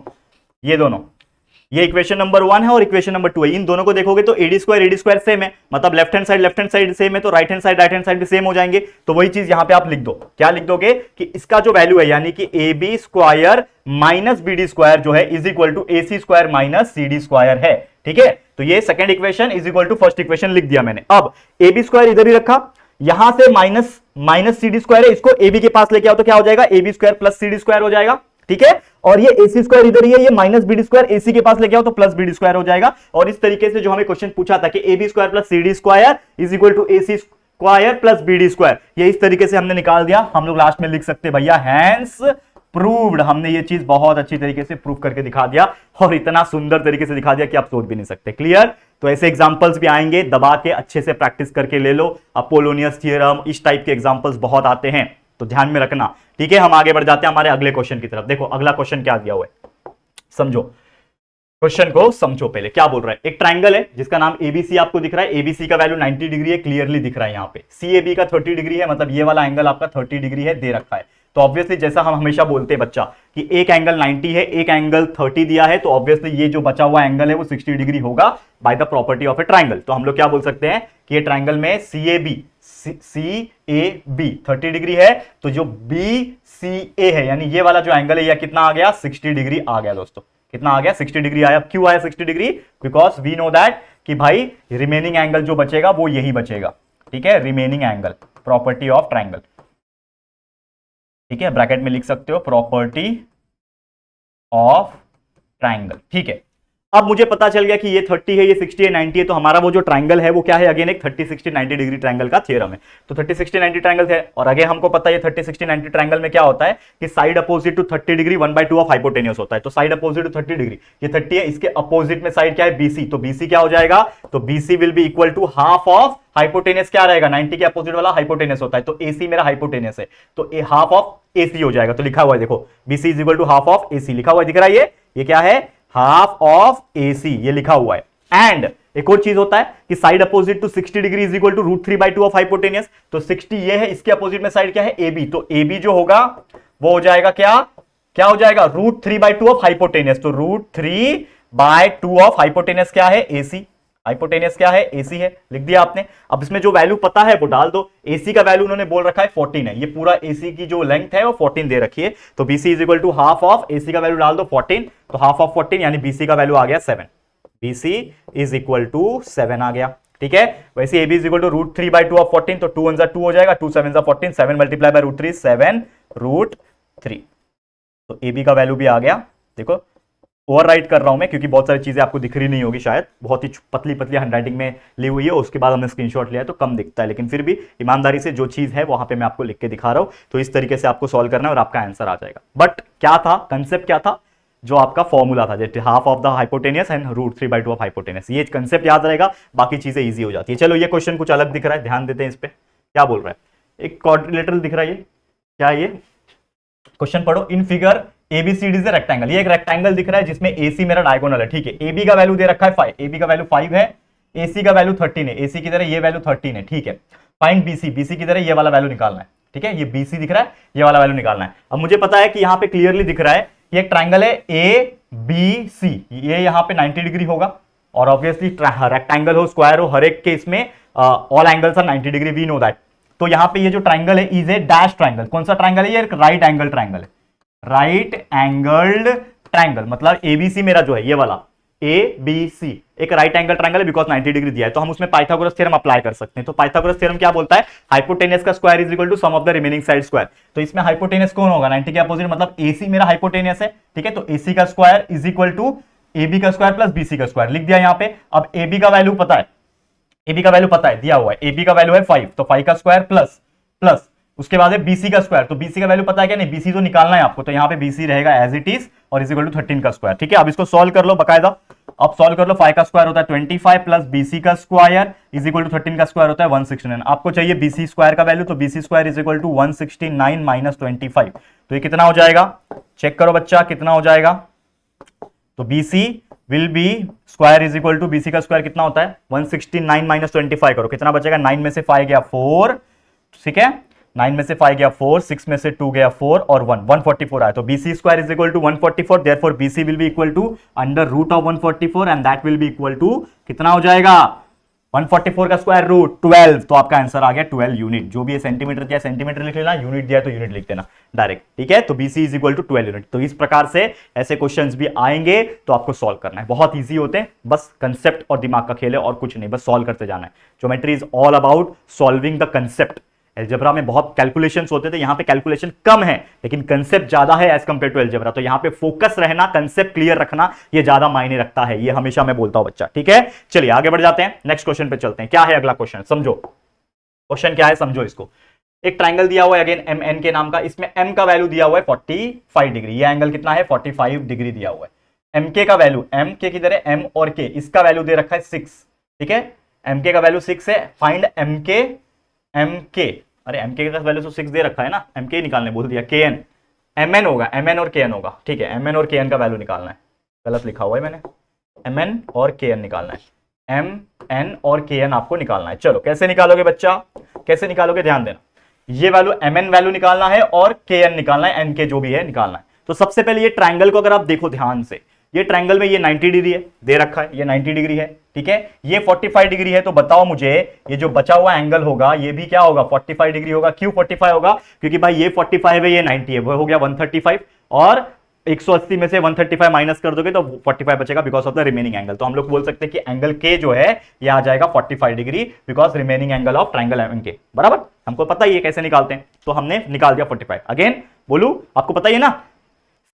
ये इक्वेशन नंबर 1 है और इक्वेशन नंबर 2 है। इन दोनों को देखोगे तो एडी स्क्वायर सेम है, मतलब लेफ्ट हैंड साइड सेम है, तो राइट हैंड साइड भी सेम हो जाएंगे। तो वही चीज यहां पे आप लिख दो, क्या लिख दोगे कि इसका जो वैल्यू है यानी कि A B square minus B D square जो है is equal to A C square minus C D square है। ठीक है, तो ये second equation is equal to first equation लिख दिया मैंने। अब ए बी स्क्वायर इधर ही रखा, यहां से माइनस सी डी स्क्वायर है, इसको ए बी के पास लेके आओ तो क्या हो जाएगा, A B square plus C D square हो जाएगा। ठीक है, और ये AC स्क्वायर इधर ही है, ये minus B D square AC के पास लेके आओ तो प्लस बी डी स्क्वायर हो जाएगा। और इस तरीके से जो हमें क्वेश्चन पूछा था कि AB square plus CD square is equal to AC square plus BD square, ये इस तरीके से हमने निकाल दिया। हम लोग लास्ट में लिख सकते हैं भैया हैंस प्रूव्ड, हमने ये चीज बहुत अच्छी तरीके से प्रूव करके दिखा दिया, और इतना सुंदर तरीके से दिखा दिया कि आप सोच भी नहीं सकते। क्लियर, तो ऐसे एग्जांपल्स भी आएंगे, दबा के अच्छे से प्रैक्टिस करके ले लो। अपोलोनियस थ्योरम, इस टाइप के एग्जांपल्स बहुत आते हैं, तो ध्यान में रखना। ठीक है, हम आगे बढ़ जाते हैं हमारे अगले क्वेश्चन की तरफ। देखो अगला क्वेश्चन क्या दिया हुआ है, समझो क्वेश्चन को, समझो पहले क्या बोल रहा है। एक ट्राइंगल है जिसका नाम एबीसी आपको दिख रहा है, एबीसी का वैल्यू 90 डिग्री है, क्लियरली दिख रहा है यहाँ पे। सीएबी का 30 डिग्री है, मतलब ये वाला एंगल आपका 30 डिग्री है, दे रखा है। तो ऑब्वियसली जैसा हम हमेशा बोलते हैं बच्चा कि एक एंगल 90 है, एक एंगल 30 दिया है, तो ऑब्वियसली ये जो बचा हुआ एंगल है वो 60 डिग्री होगा by the property of A triangle. तो हम लोग क्या बोल सकते हैं कि ये ट्राइंगल में सीएबी 30 डिग्री है, तो जो BCA है यानी ये वाला जो एंगल है, यह कितना आ गया, 60 डिग्री आ गया दोस्तों। कितना आ गया, 60 डिग्री आया। क्यों आया 60 degree, because we know that कि भाई रिमेनिंग एंगल जो बचेगा वो यही बचेगा। ठीक है, remaining angle, property of triangle. ठीक है, ब्रैकेट में लिख सकते हो प्रॉपर्टी ऑफ ट्राइंगल। ठीक है, अब मुझे पता चल गया कि ये 30 है, ये 60 है, 90 है, तो हमारा वो जो ट्राइंगल है वो क्या है, अगेन एक 30 60 90 डिग्री ट्राइंगल का थ्योरम है। तो 30 60 90 ट्राइंगल है, और अगेन हमको पता है 30 60 90 ट्राइंगल में क्या होता है कि side opposite to 30 degree 1/2 of hypotenuse होता है। तो साइड अपोजिट टू 30 डिग्री, ये 30 है, इसके अपोजिट में साइड क्या है, BC, तो BC क्या हो जाएगा, तो BC will be equal to half of hypotenuse, क्या रहेगा, 90 के अपोजिट वाला हाइपोटेन्यूस होता है, तो AC मेरा हाइपोटेन्यूस है, तो हाफ ऑफ AC हो जाएगा। तो लिखा हुआ है देखो, BC is equal to half of AC, लिखा हुआ है, दिख रहा है, ये क्या है, हाफ ऑफ AC, ये लिखा हुआ है। एंड एक और चीज होता है कि side opposite to 60 degree is equal to √3/2 of hypotenuse, तो 60 ये है, इसके अपोजिट में साइड क्या है, AB, तो AB जो होगा वो हो जाएगा क्या हो जाएगा, √3/2 ऑफ हाइपोटेन्यूस, तो √3/2 ऑफ हाइपोटेन्यूस क्या है, AC, हाइपोटेन्यूस क्या है, AC है, लिख दिया आपने। अब इसमें जो वैल्यू पता है वो डाल दो। AC का वैल्यू उन्होंने बोल रखा है 14 है, ये पूरा AC की जो लेंथ है वो 14 दे रखी है, तो BC is equal to half of AC का वैल्यू डाल दो 14, तो हाफ ऑफ 14 यानी BC का वैल्यू आ गया 7, BC इज इक्वल टू 7 आ गया। ठीक है, वैसे AB is equal to √3/2 of 14, तो 2 1 2 हो जाएगा, 2 7 14, 7 मल्टीप्लाई बाय √3 7 √3, तो AB का वैल्यू भी आ गया। देखो ओवरराइट कर रहा हूं मैं क्योंकि बहुत सारी चीजें आपको दिख रही नहीं होगी, शायद बहुत ही पतली पतली हैंडराइटिंग में ली हुई है, उसके बाद हमने स्क्रीनशॉट लिया है तो कम दिखता है, लेकिन फिर भी ईमानदारी से जो चीज है वहां पे मैं आपको लिख के दिखा रहा हूं। तो इस तरीके से आपको सॉल्व करना है और आपका आंसर आ जाएगा। बट क्या था कंसेप्ट, क्या था जो आपका फॉर्मूला था, जैसे half of the hypotenuse and √3/2 of hypotenuse, ये कंसेप्ट याद रहेगा, बाकी चीजें ईजी हो जाती है। चलो ये क्वेश्चन कुछ अलग दिख रहा है, ध्यान देते हैं इस पे क्या बोल रहा है। एक क्वाड्रिलेटरल दिख रहा है, ये क्या, ये क्वेश्चन पढ़ो। In figure ABCD is rectangle, ये एक रेक्टेंगल दिख रहा है जिसमें AC मेरा डायगोनल है। ठीक है, AB का वैल्यू दे रखा है 5, AB का वैल्यू 5 है, AC का वैल्यू 13 है, AC की तरह ये वैल्यू 13 है। ठीक है, फाइंड BC, BC की तरह ये वाला वैल्यू निकालना है। ठीक है, ये BC दिख रहा है, ये वाला वैल्यू निकालना है। अब मुझे पता है कि यहाँ पे क्लियरली दिख रहा है ये एक ट्राइंगल है ABC, ये यहाँ पे 90 डिग्री होगा, और ऑब्वियसली रेक्टेंगल हो स्क्वायर हो हर एक केस में all angles are 90 degree, we know that. तो यहाँ पे ये जो ट्राइंगल है इज ए डैश ट्राइंगल। कौन सा ट्राइंगल है, ये एक राइट एंगल ट्राइंगल है, राइट एंगल्ड ट्राइंगल, मतलब ABC मेरा जो है ये वाला ABC एक राइट एंगल ट्राइंगल है बिकॉज 90 डिग्री दिया है, तो हम उसमें पाइथागोरस थ्योरम अप्लाई कर सकते हैं। तो पाइथागोरस थ्योरम क्या बोलता है, हाइपोटेन्यूस का square is equal to sum of the remaining side square. तो इसमें हाइपोटेन्यूस कौन होगा, 90 के अपोजिट, मतलब AC मेरा हाइपोटेन्यूस है। ठीक है, तो AC का square is equal to AB का स्क्वायर प्लस BC का स्क्वायर, लिख दिया यहाँ पे। अब AB का वैल्यू पता है, AB का वैल्यू पता है, दिया हुआ है, AB का वैल्यू है 5, तो 5 का स्क्वायर प्लस उसके बाद है BC का स्क्वायर, तो BC का वैल्यू पता है क्या, नहीं BC तो निकालना है आपको, तो यहाँ पे BC रहेगा एज इट इज और इज इक्वल टू 13 का स्क्वायर। ठीक है, अब इसको सॉल्व कर लो बकायदा। अब सॉल्व कर लो, 5 का स्क्वायर होता है 25 प्लस बीसी का स्क्वायर इज इक्वल टू 13 का स्क्वायर होता है 169। आपको चाहिए बीसी स्क्वायर का वैल्यू, तो BC square is equal to 169 minus 25। तो ये कितना हो जाएगा, चेक करो बच्चा कितना हो जाएगा। तो BC will be square is equal to, BC का स्क्वायर कितना होता है 169 माइनस 25 करो, कितना बचेगा, 9 में से 5 गया 4, ठीक है, 9 में से 5 गया 4, 6 में से 2 गया 4 और 1, 144 आया। तो BC square is equal to 144, therefore BC will be equal to under root of 144 and that will be equal to कितना हो जाएगा, 144 का स्क्वायर रूट 12। तो आपका आंसर आ गया 12 यूनिट। जो भी है सेंटीमीटर दिया सेंटीमीटर लिख लेना, यूनिट दिया तो यूनिट लिख देना डायरेक्ट, ठीक है। तो BC is equal to 12 unit. तो इस प्रकार से ऐसे क्वेश्चंस भी आएंगे तो आपको सॉल्व करना है, बहुत इजी होते हैं, बस कंसेप्ट और दिमाग का खेल है और कुछ नहीं, बस सॉल्व करते जाना है। Geometry is all about solving the concept. Algebra में बहुत कैलकुलेशंस होते थे, यहां पे कैलकुलेशन कम है लेकिन कंसेप्ट ज्यादा है एज कंपेयर टू एल्जेब्रा। तो यहां पे फोकस रहना, कंसेप्ट क्लियर रखना, ये ज्यादा मायने रखता है, ये हमेशा मैं बोलता हूं बच्चा, ठीक है। चलिए आगे बढ़ जाते हैं, नेक्स्ट क्वेश्चन पे चलते हैं। क्या है अगला क्वेश्चन, समझो क्वेश्चन क्या है, समझो इसको। एक ट्राइंगल दिया हुआ है अगेन एम एन के नाम का, इसमें एम का वैल्यू दिया हुआ है 45 डिग्री, ये एंगल कितना है 45 डिग्री दिया हुआ है। एम के का वैल्यू, एम के किधर है, एम और के, इसका वैल्यू दे रखा है 6, ठीक है, एम के का वैल्यू 6 है। फाइंड एम के, अरे एम के का वैल्यू तो 6 दे रखा है ना, एम के निकालने बोल दिया, के एन, एम एन होगा, एम एन और के एन होगा, ठीक है, एम एन और के एन का वैल्यू निकालना है, गलत लिखा हुआ है मैंने, एम एन और के एन निकालना है, एम एन और के एन आपको निकालना है। चलो कैसे निकालोगे बच्चा, कैसे निकालोगे, ध्यान देना, ये वैल्यू एम एन वैल्यू निकालना है और के एन निकालना है, एन के जो भी है निकालना है। तो सबसे पहले ये ट्राइंगल को अगर आप देखो ध्यान से, ये ट्राइंगल में ये 90 डिग्री है दे रखा है, ये 90 डिग्री है, ठीक है, ये 45 डिग्री है। तो बताओ मुझे ये जो बचा हुआ एंगल होगा ये भी क्या होगा 45 डिग्री होगा। क्यों 45 होगा, क्योंकि भाई ये 45 है ये 90 है, वो हो गया 135 और 180 में से 135 माइनस कर दोगे तो 45 बचेगा because of the remaining angle. तो हम लोग बोल सकते हैं कि एंगल के जो है ये आ जाएगा 45 degree because remaining angle of triangle M K, बराबर। हमको पता ही है कैसे निकालते हैं, तो हमने निकाल दिया 45। अगेन बोलू, आपको पता ही है ना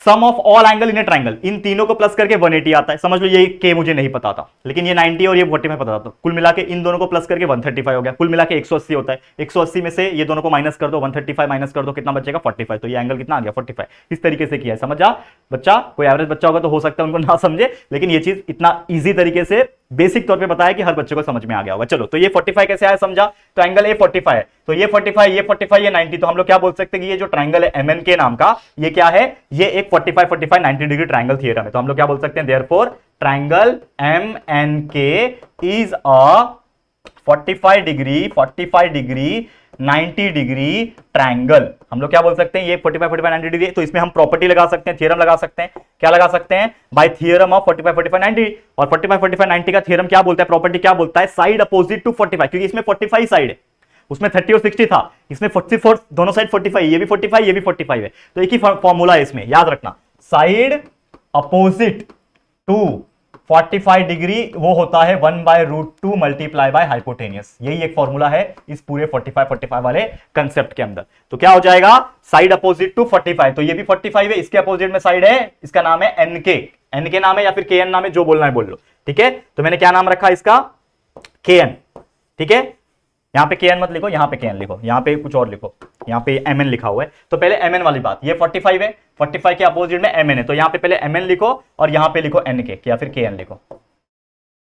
sum of all angle in a triangle, इन तीनों को प्लस करके 180 आता है। समझ लो ये के मुझे नहीं पता था लेकिन ये 90 और ये 45 पता था, कुल मिला के इन दोनों को प्लस करके 135 हो गया, कुल मिला के 180 होता है। 180 में से ये दोनों को माइनस कर दो, 135 माइनस कर दो, कितना बचेगा 45। तो ये एंगल कितना आ गया 45। इस तरीके से किया है, समझ जा बच्चा। कोई एवरेज बच्चा होगा तो हो सकता है उनको ना समझे, लेकिन ये चीज इतना ईजी तरीके से बेसिक तौर पे बताया कि हर बच्चे को समझ में आ गया होगा। चलो तो ये 45 कैसे आया समझा, तो एंगल ए 45 है, तो ये 45 ये 45 ये 90। तो हम लोग क्या बोल सकते हैं कि ये जो ट्राइंगल है एम एन के नाम का, ये क्या है, ये एक 45 45 90 डिग्री ट्राइंगल थियरम है। तो हम लोग क्या बोल सकते हैं, देयरफॉर ट्राइंगल एम एन के is a 45 degree 90 degree triangle. हम लोग क्या बोल सकते हैं, ये 45 45 90 डिग्री, तो इसमें हम प्रॉपर्टी लगा सकते हैं, थ्योरम लगा सकते हैं। क्या लगा सकते हैं, बाय थ्योरम ऑफ 45 45 90। और 45 45 90 का थ्योरम क्या बोलता है, प्रॉपर्टी क्या बोलता है, साइड अपोजिट टू 45, क्योंकि इसमें 45 साइड है, उसमें 30 और 60 था, इसमें 44, दोनों साइड 45, ये भी 45 ये भी 45 है। तो एक ही फॉर्मूला है इसमें, याद रखना, साइड अपोजिट टू 45 डिग्री वो होता है 1/√2 मल्टीप्लाई बाय हाइपोटेनियस। यही एक फॉर्मूला है इस पूरे 45 45 वाले कंसेप्ट के अंदर। तो क्या हो जाएगा, साइड अपोजिट टू 45, तो ये भी 45 है, इसके अपोजिट में साइड है, इसका नाम है एन के नाम है या फिर के एन नाम है, जो बोलना है बोल लो, ठीक है। तो मैंने क्या नाम रखा इसका, के एन, ठीक है। यहां पे के एन मत लिखो, यहां पे के एन लिखो, यहां पे कुछ और लिखो, यहां पे एम एन लिखा हुआ है। तो पहले एम एन वाली बात, ये 45 है, 45 के अपोजिट में एम एन है, तो यहां पे पहले एम एन लिखो और यहां पे लिखो एन के या फिर के एन लिखो,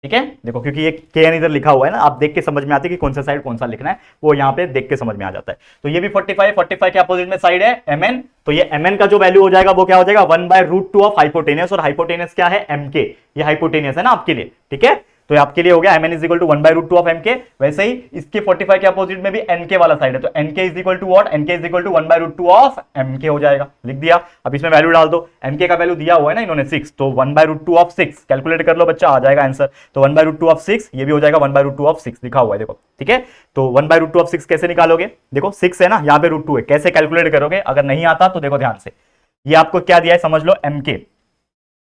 ठीक है। देखो क्योंकि ये के एन इधर लिखा हुआ है ना, आप देख के समझ में आती है कि कौन सा साइड कौन सा लिखना है, वो यहाँ पे देख के समझ में आ जाता है। तो ये भी 45 के अपोजिट में साइड है एम एन, तो ये एम एन का जो वैल्यू हो जाएगा वो क्या हो जाएगा 1/√2 ऑफ हाइपोटेनियस, और हाइपोटेनियस क्या है एम के, ये हाइपोटेनियस है ना आपके लिए, ठीक है। तो आपके लिए हो गया mn is equal to 1/√2 of mk। वैसे ही इसके 45 के अपोजिट में भी nk वाला साइड है, तो nk is equal to what, nk is equal to 1/√2 of mk हो जाएगा, लिख दिया। अब इसमें वैल्यू डाल दो, mk का वैल्यू दिया हुआ है ना इन्होंने 6, तो 1/√2 ऑफ 6 कैलकुलेट कर लो बच्चा, आ जाएगा आंसर। तो 1/√2 ऑफ 6 ये भी हो जाएगा 1/√2 ऑफ 6 लिखा हुआ है, देखो, ठीक है। तो 1/√2 ऑफ 6 कैसे निकालोगे, देखो 6 है ना, यहाँ पे √2 है, कैसे कैलकुलेट करोगे, अगर नहीं आता तो देखो ध्यान से, ये आपको क्या दिया है समझ लो mk,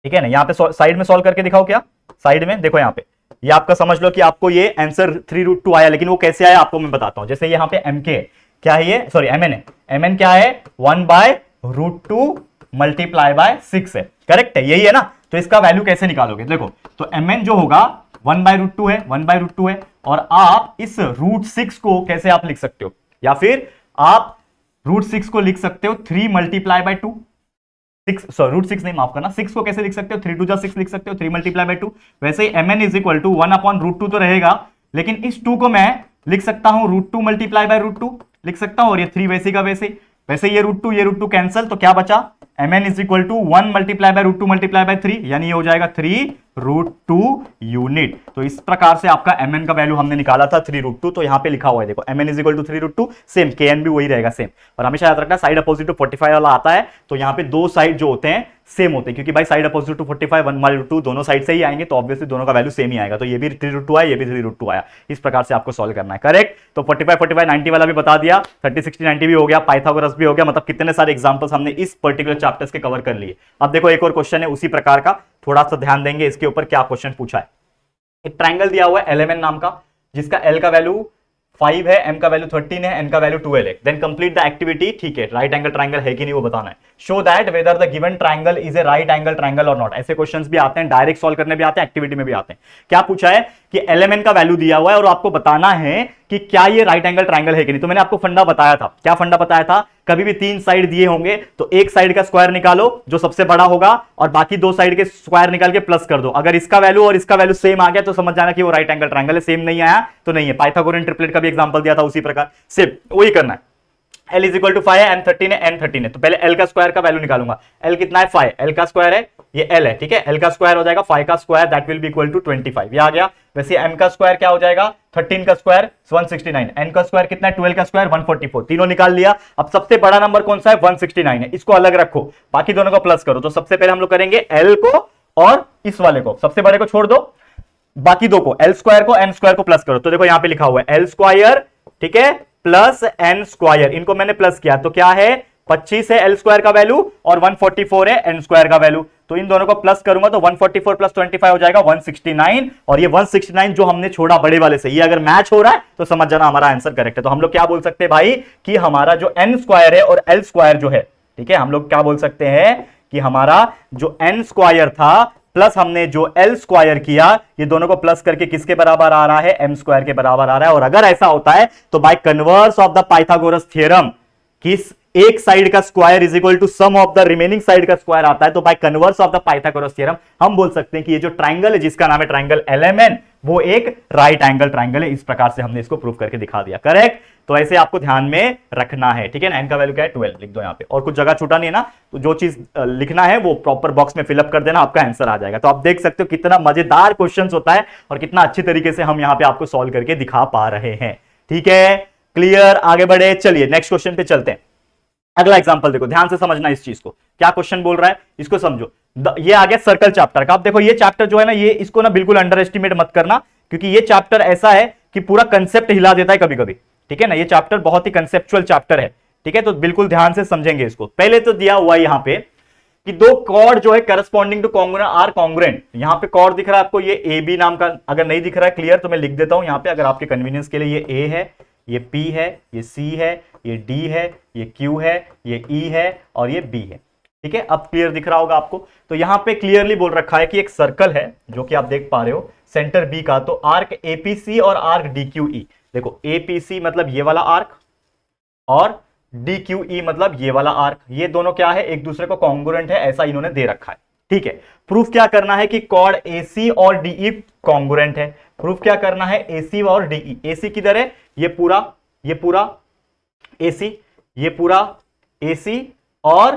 ठीक है ना। यहाँ पे साइड में सॉल्व करके दिखाओ, क्या साइड में देखो, यहाँ पे ये आपका समझ लो कि आपको ये आंसर 3√2 आया, लेकिन वो कैसे आया आपको मैं बताता हूं। जैसे यहाँ पे mk क्या है, ये सॉरी mn है, mn क्या है 1/√2 मल्टीप्लाई बाय 6 है, करेक्ट है, यही है ना। तो इसका वैल्यू कैसे निकालोगे, देखो, तो mn जो होगा 1/√2 है, 1/√2 है, और आप इस √6 को कैसे आप लिख सकते हो, या फिर आप √6 को लिख सकते हो 3 मल्टीप्लाई बाय 2, √6 नहीं, माफ करना, 6 को कैसे लिख सकते हो, 3 2 6 लिख सकते हो, 3 × 2। वैसे ही mn इज इक्वल टू 1/√2 तो रहेगा, लेकिन इस 2 को मैं लिख सकता हूं √2 × √2 लिख सकता हूं, और ये 3 वैसे का वैसे ये √2 कैंसल, तो क्या बचा, mn इज इक्वल टू 1 × √2 × 3, यानी ये हो जाएगा 3√2 यूनिट। तो इस प्रकार से आपका mn का वैल्यू हमने निकाला था 3√2, तो यहां पे लिखा हुआ है देखो mn is equal to 3√2, same kn भी वही रहेगा सेम। और हमेशा याद रखना साइड अपोजिट टू 45 वाला आता है, तो यहाँ पे दो साइड जो होते हैं सेम होते हैं, क्योंकि भाई साइड अपोजिट टू 45 1/√2 दोनों साइड से ही आएंगे, तो ऑब्वियसली दोनों का वैल्यू सेम ही आएगा। तो ये भी 3√2 आया, ये भी 3√2 आया, इस प्रकार से आपको सॉल्व करना है। करेक्ट। तो 45 45 90 वाला भी बता दिया, 30 60 90 भी हो गया, पाइथागोरस भी हो गया, मतलब कितने सारे एग्जांपल्स हमने इस पर्टिकुलर चैप्टर्स के कवर कर लिए। अब देखो एक और क्वेश्चन है उसी प्रकार का, थोड़ा सा ध्यान देंगे इसके ऊपर, क्या क्वेश्चन पूछा है। एक ट्राइंगल दिया हुआ है LMN नाम का, जिसका L का वैल्यू 5 है, M का वैल्यू 13 है, N का वैल्यू 12 है। देन कंप्लीट द एक्टिविटी, ठीक है, राइट एंगल ट्राइंगल है कि नहीं वो बताना है। Show that whether the given triangle is a right angle triangle और नॉट। ऐसे क्वेश्चंस भी आते हैं, डायरेक्ट सॉल्व करने भी आते हैं, एक्टिविटी में भी आते हैं। क्या पूछा है कि LMN का वैल्यू दिया हुआ है और आपको बताना है कि क्या ये राइट एंगल ट्राइंगल है कि नहीं। तो मैंने आपको फंडा बताया था, क्या फंडा बताया था, कभी भी 3 साइड दिए होंगे तो एक साइड का स्क्वायर निकालो जो सबसे बड़ा होगा, और बाकी 2 साइड के स्क्वायर निकाल के प्लस कर दो। अगर इसका वैल्यू और इसका वैल्यू सेम आ गया तो समझ जाना कि वो राइट एंगल ट्राइंगल है, सेम नहीं आया तो नहीं है। पाइथागोरियन ट्रिपलेट का भी एग्जांपल दिया था उसी प्रकार, सेम वही करना है। L इज इक्वल टू 5 है, M 13 है, N 13 है, तो पहले L का स्क्वायर का वैल्यू निकालूंगा। L कितना है 5, L का स्क्वायर है ये L है, ठीक है, L का स्क्वायर हो जाएगा 5 का square, that will be equal to 25, ये आ गया। वैसे M का स्क्वायर क्या हो जाएगा, 13 का स्क्वायर 169, N का स्क्वायर कितना है 12 का स्क्वायर 144, तीनों निकाल लिया। अब सबसे बड़ा नंबर कौन सा है 169 है, इसको अलग रखो, बाकी दोनों को प्लस करो। तो सबसे पहले हम लोग करेंगे L को और इस वाले को, सबसे बड़े को छोड़ दो, बाकी दो को L स्क्वायर को N स्क्वायर को प्लस करो। तो देखो यहां पे लिखा हुआ है L स्क्वायर, ठीक है, प्लस N स्क्वायर, इनको मैंने प्लस किया तो क्या है 25 है L स्क्वायर का वैल्यू और 144 है N स्क्वायर का वैल्यू। तो इन दोनों को प्लस करूंगा तो 144 प्लस 25 हो जाएगा 169, और ये 169 जो हमने छोड़ा बड़े वाले से, ये अगर मैच हो रहा है तो समझ जाना हमारा आंसर करेक्ट है। तो हम लोग क्या बोल सकते हैं भाई कि हमारा जो N स्क्वायर है और L स्क्वायर जो है, ठीक है, हम लोग क्या बोल सकते हैं कि हमारा जो N स्क्वायर था प्लस हमने जो L स्क्वायर किया, ये दोनों को प्लस करके किसके बराबर आ रहा है, M स्क्वायर के बराबर आ रहा है। और अगर ऐसा होता है तो by converse of the Pythagoras theorem, किस एक साइड का square is equal to sum of the remaining side का स्क्वायर आता है, तो by converse of the Pythagoras theorem हम बोल सकते हैं कि ये जो ट्राइंगल है जिसका नाम है ट्राइंगल LMN, वो एक राइट एंगल ट्राइंगल है। इस प्रकार से हमने इसको प्रूव करके दिखा दिया। करेक्ट। तो ऐसे आपको ध्यान में रखना है, ठीक है ना। N का वैल्यू क्या है 12 लिख दो यहाँ पे, और कुछ जगह छूटा नहीं है ना, तो जो चीज लिखना है वो प्रॉपर बॉक्स में फिलअप कर देना, आपका आंसर आ जाएगा। तो आप देख सकते हो कितना मजेदार क्वेश्चन होता है और कितना अच्छी तरीके से हम यहाँ पे आपको सॉल्व करके दिखा पा रहे हैं। ठीक है, क्लियर, आगे बढ़े, चलिए नेक्स्ट क्वेश्चन पे चलते हैं। अगला एग्जांपल देखो, ध्यान से समझना इस चीज को, क्या क्वेश्चन बोल रहा है इसको समझो। ये आ गया सर्कल चैप्टर का। आप देखो ये चैप्टर जो है ना, ये इसको ना बिल्कुल अंडर एस्टिमेट मत करना, क्योंकि ये चैप्टर ऐसा है कि पूरा कंसेप्ट हिला देता है कभी कभी, ठीक है ना। ये चैप्टर बहुत ही कंसेप्चुअल चैप्टर है, ठीक है, तो बिल्कुल ध्यान से समझेंगे इसको। पहले तो दिया हुआ यहां पे कि दो कॉर्ड जो है corresponding to congruent are congruent. यहां पे कॉर्ड दिख रहा है आपको, ये ए बी नाम का, अगर नहीं दिख रहा है क्लियर तो मैं लिख देता हूं यहां पे, अगर आपके कन्वीनियंस के लिए। ये ए है, ये पी है, ये सी है, ये डी है, ये क्यू है, ये ई है और ये बी है, ठीक है। अब क्लियर दिख रहा होगा आपको। तो यहां पे क्लियरली बोल रखा है कि एक सर्कल है जो कि आप देख पा रहे हो सेंटर बी का, तो आर्क एपीसी और आर्क डीक्यूई। देखो एपीसी मतलब ये वाला आर्क और डीक्यूई मतलब ये वाला आर्क, ये दोनों क्या है, एक दूसरे को कॉन्ग्रुएंट है, ऐसा इन्होंने दे रखा है, ठीक है। प्रूफ क्या करना है कि कॉर्ड एसी और डीई कॉन्ग्रुएंट है। प्रूफ क्या करना है, एसी और डीई। एसी किधर है, ये पूरा एसी, ये पूरा एसी, और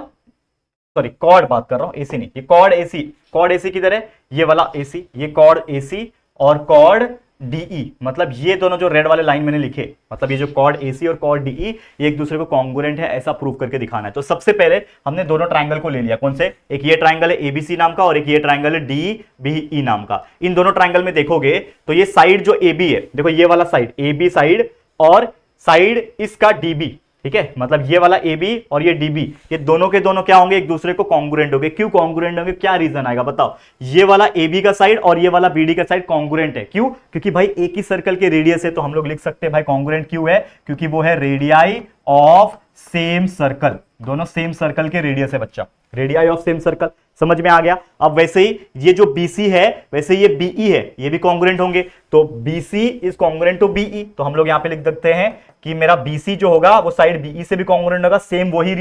सॉरी कॉर्ड बात कर रहा हूं, एसी नहीं, ये कॉर्ड एसी। कॉर्ड एसी किधर है, ये वाला एसी, ये कॉर्ड एसी और कॉर्ड डीई, मतलब ये दोनों जो रेड वाले लाइन मैंने लिखे, मतलब ये जो कॉर्ड एसी और कॉर्ड डीई ये एक दूसरे को कॉन्ग्रुएंट है, ऐसा प्रूव करके दिखाना है। तो सबसे पहले हमने दोनों ट्रायंगल को ले लिया, कौन से, एक ये ट्रायंगल है एबीसी नाम का और एक ये ट्रायंगल है डीबीई नाम का। इन दोनों ट्रायंगल में देखोगे तो ये साइड जो एबी है, देखो ये वाला साइड एबी साइड और साइड इसका डीबी, ठीक है, मतलब ये वाला ए बी और ये डी बी, ये दोनों के दोनों क्या होंगे, एक दूसरे को कॉन्ग्रुएंट होंगे। क्यों कॉन्ग्रुएंट होंगे, क्या रीजन आएगा बताओ। ये वाला ए बी का साइड और ये वाला बी डी का साइड कॉन्ग्रुएंट है, क्यों, क्योंकि भाई एक ही सर्कल के रेडियस है, तो हम लोग लिख सकते हैं भाई कॉन्ग्रुएंट क्यों है, क्योंकि वो है रेडियाई ऑफ सेम सर्कल, दोनों सेम सर्कल के रेडियस है बच्चा, रेडियाई ऑफ सेम सर्कल। समझ में आ गया। अब वैसे ही ये जो BC है, वैसे ये BE है, ये भी कॉन्ग्रुएंट होंगे, तो BC is congruent to BE, तो हम लोग यहां पे लिख सकते हैं कि मेरा BC जो होगा वो साइड BE से भी कॉन्ग्रुएंट होगा। सेम वही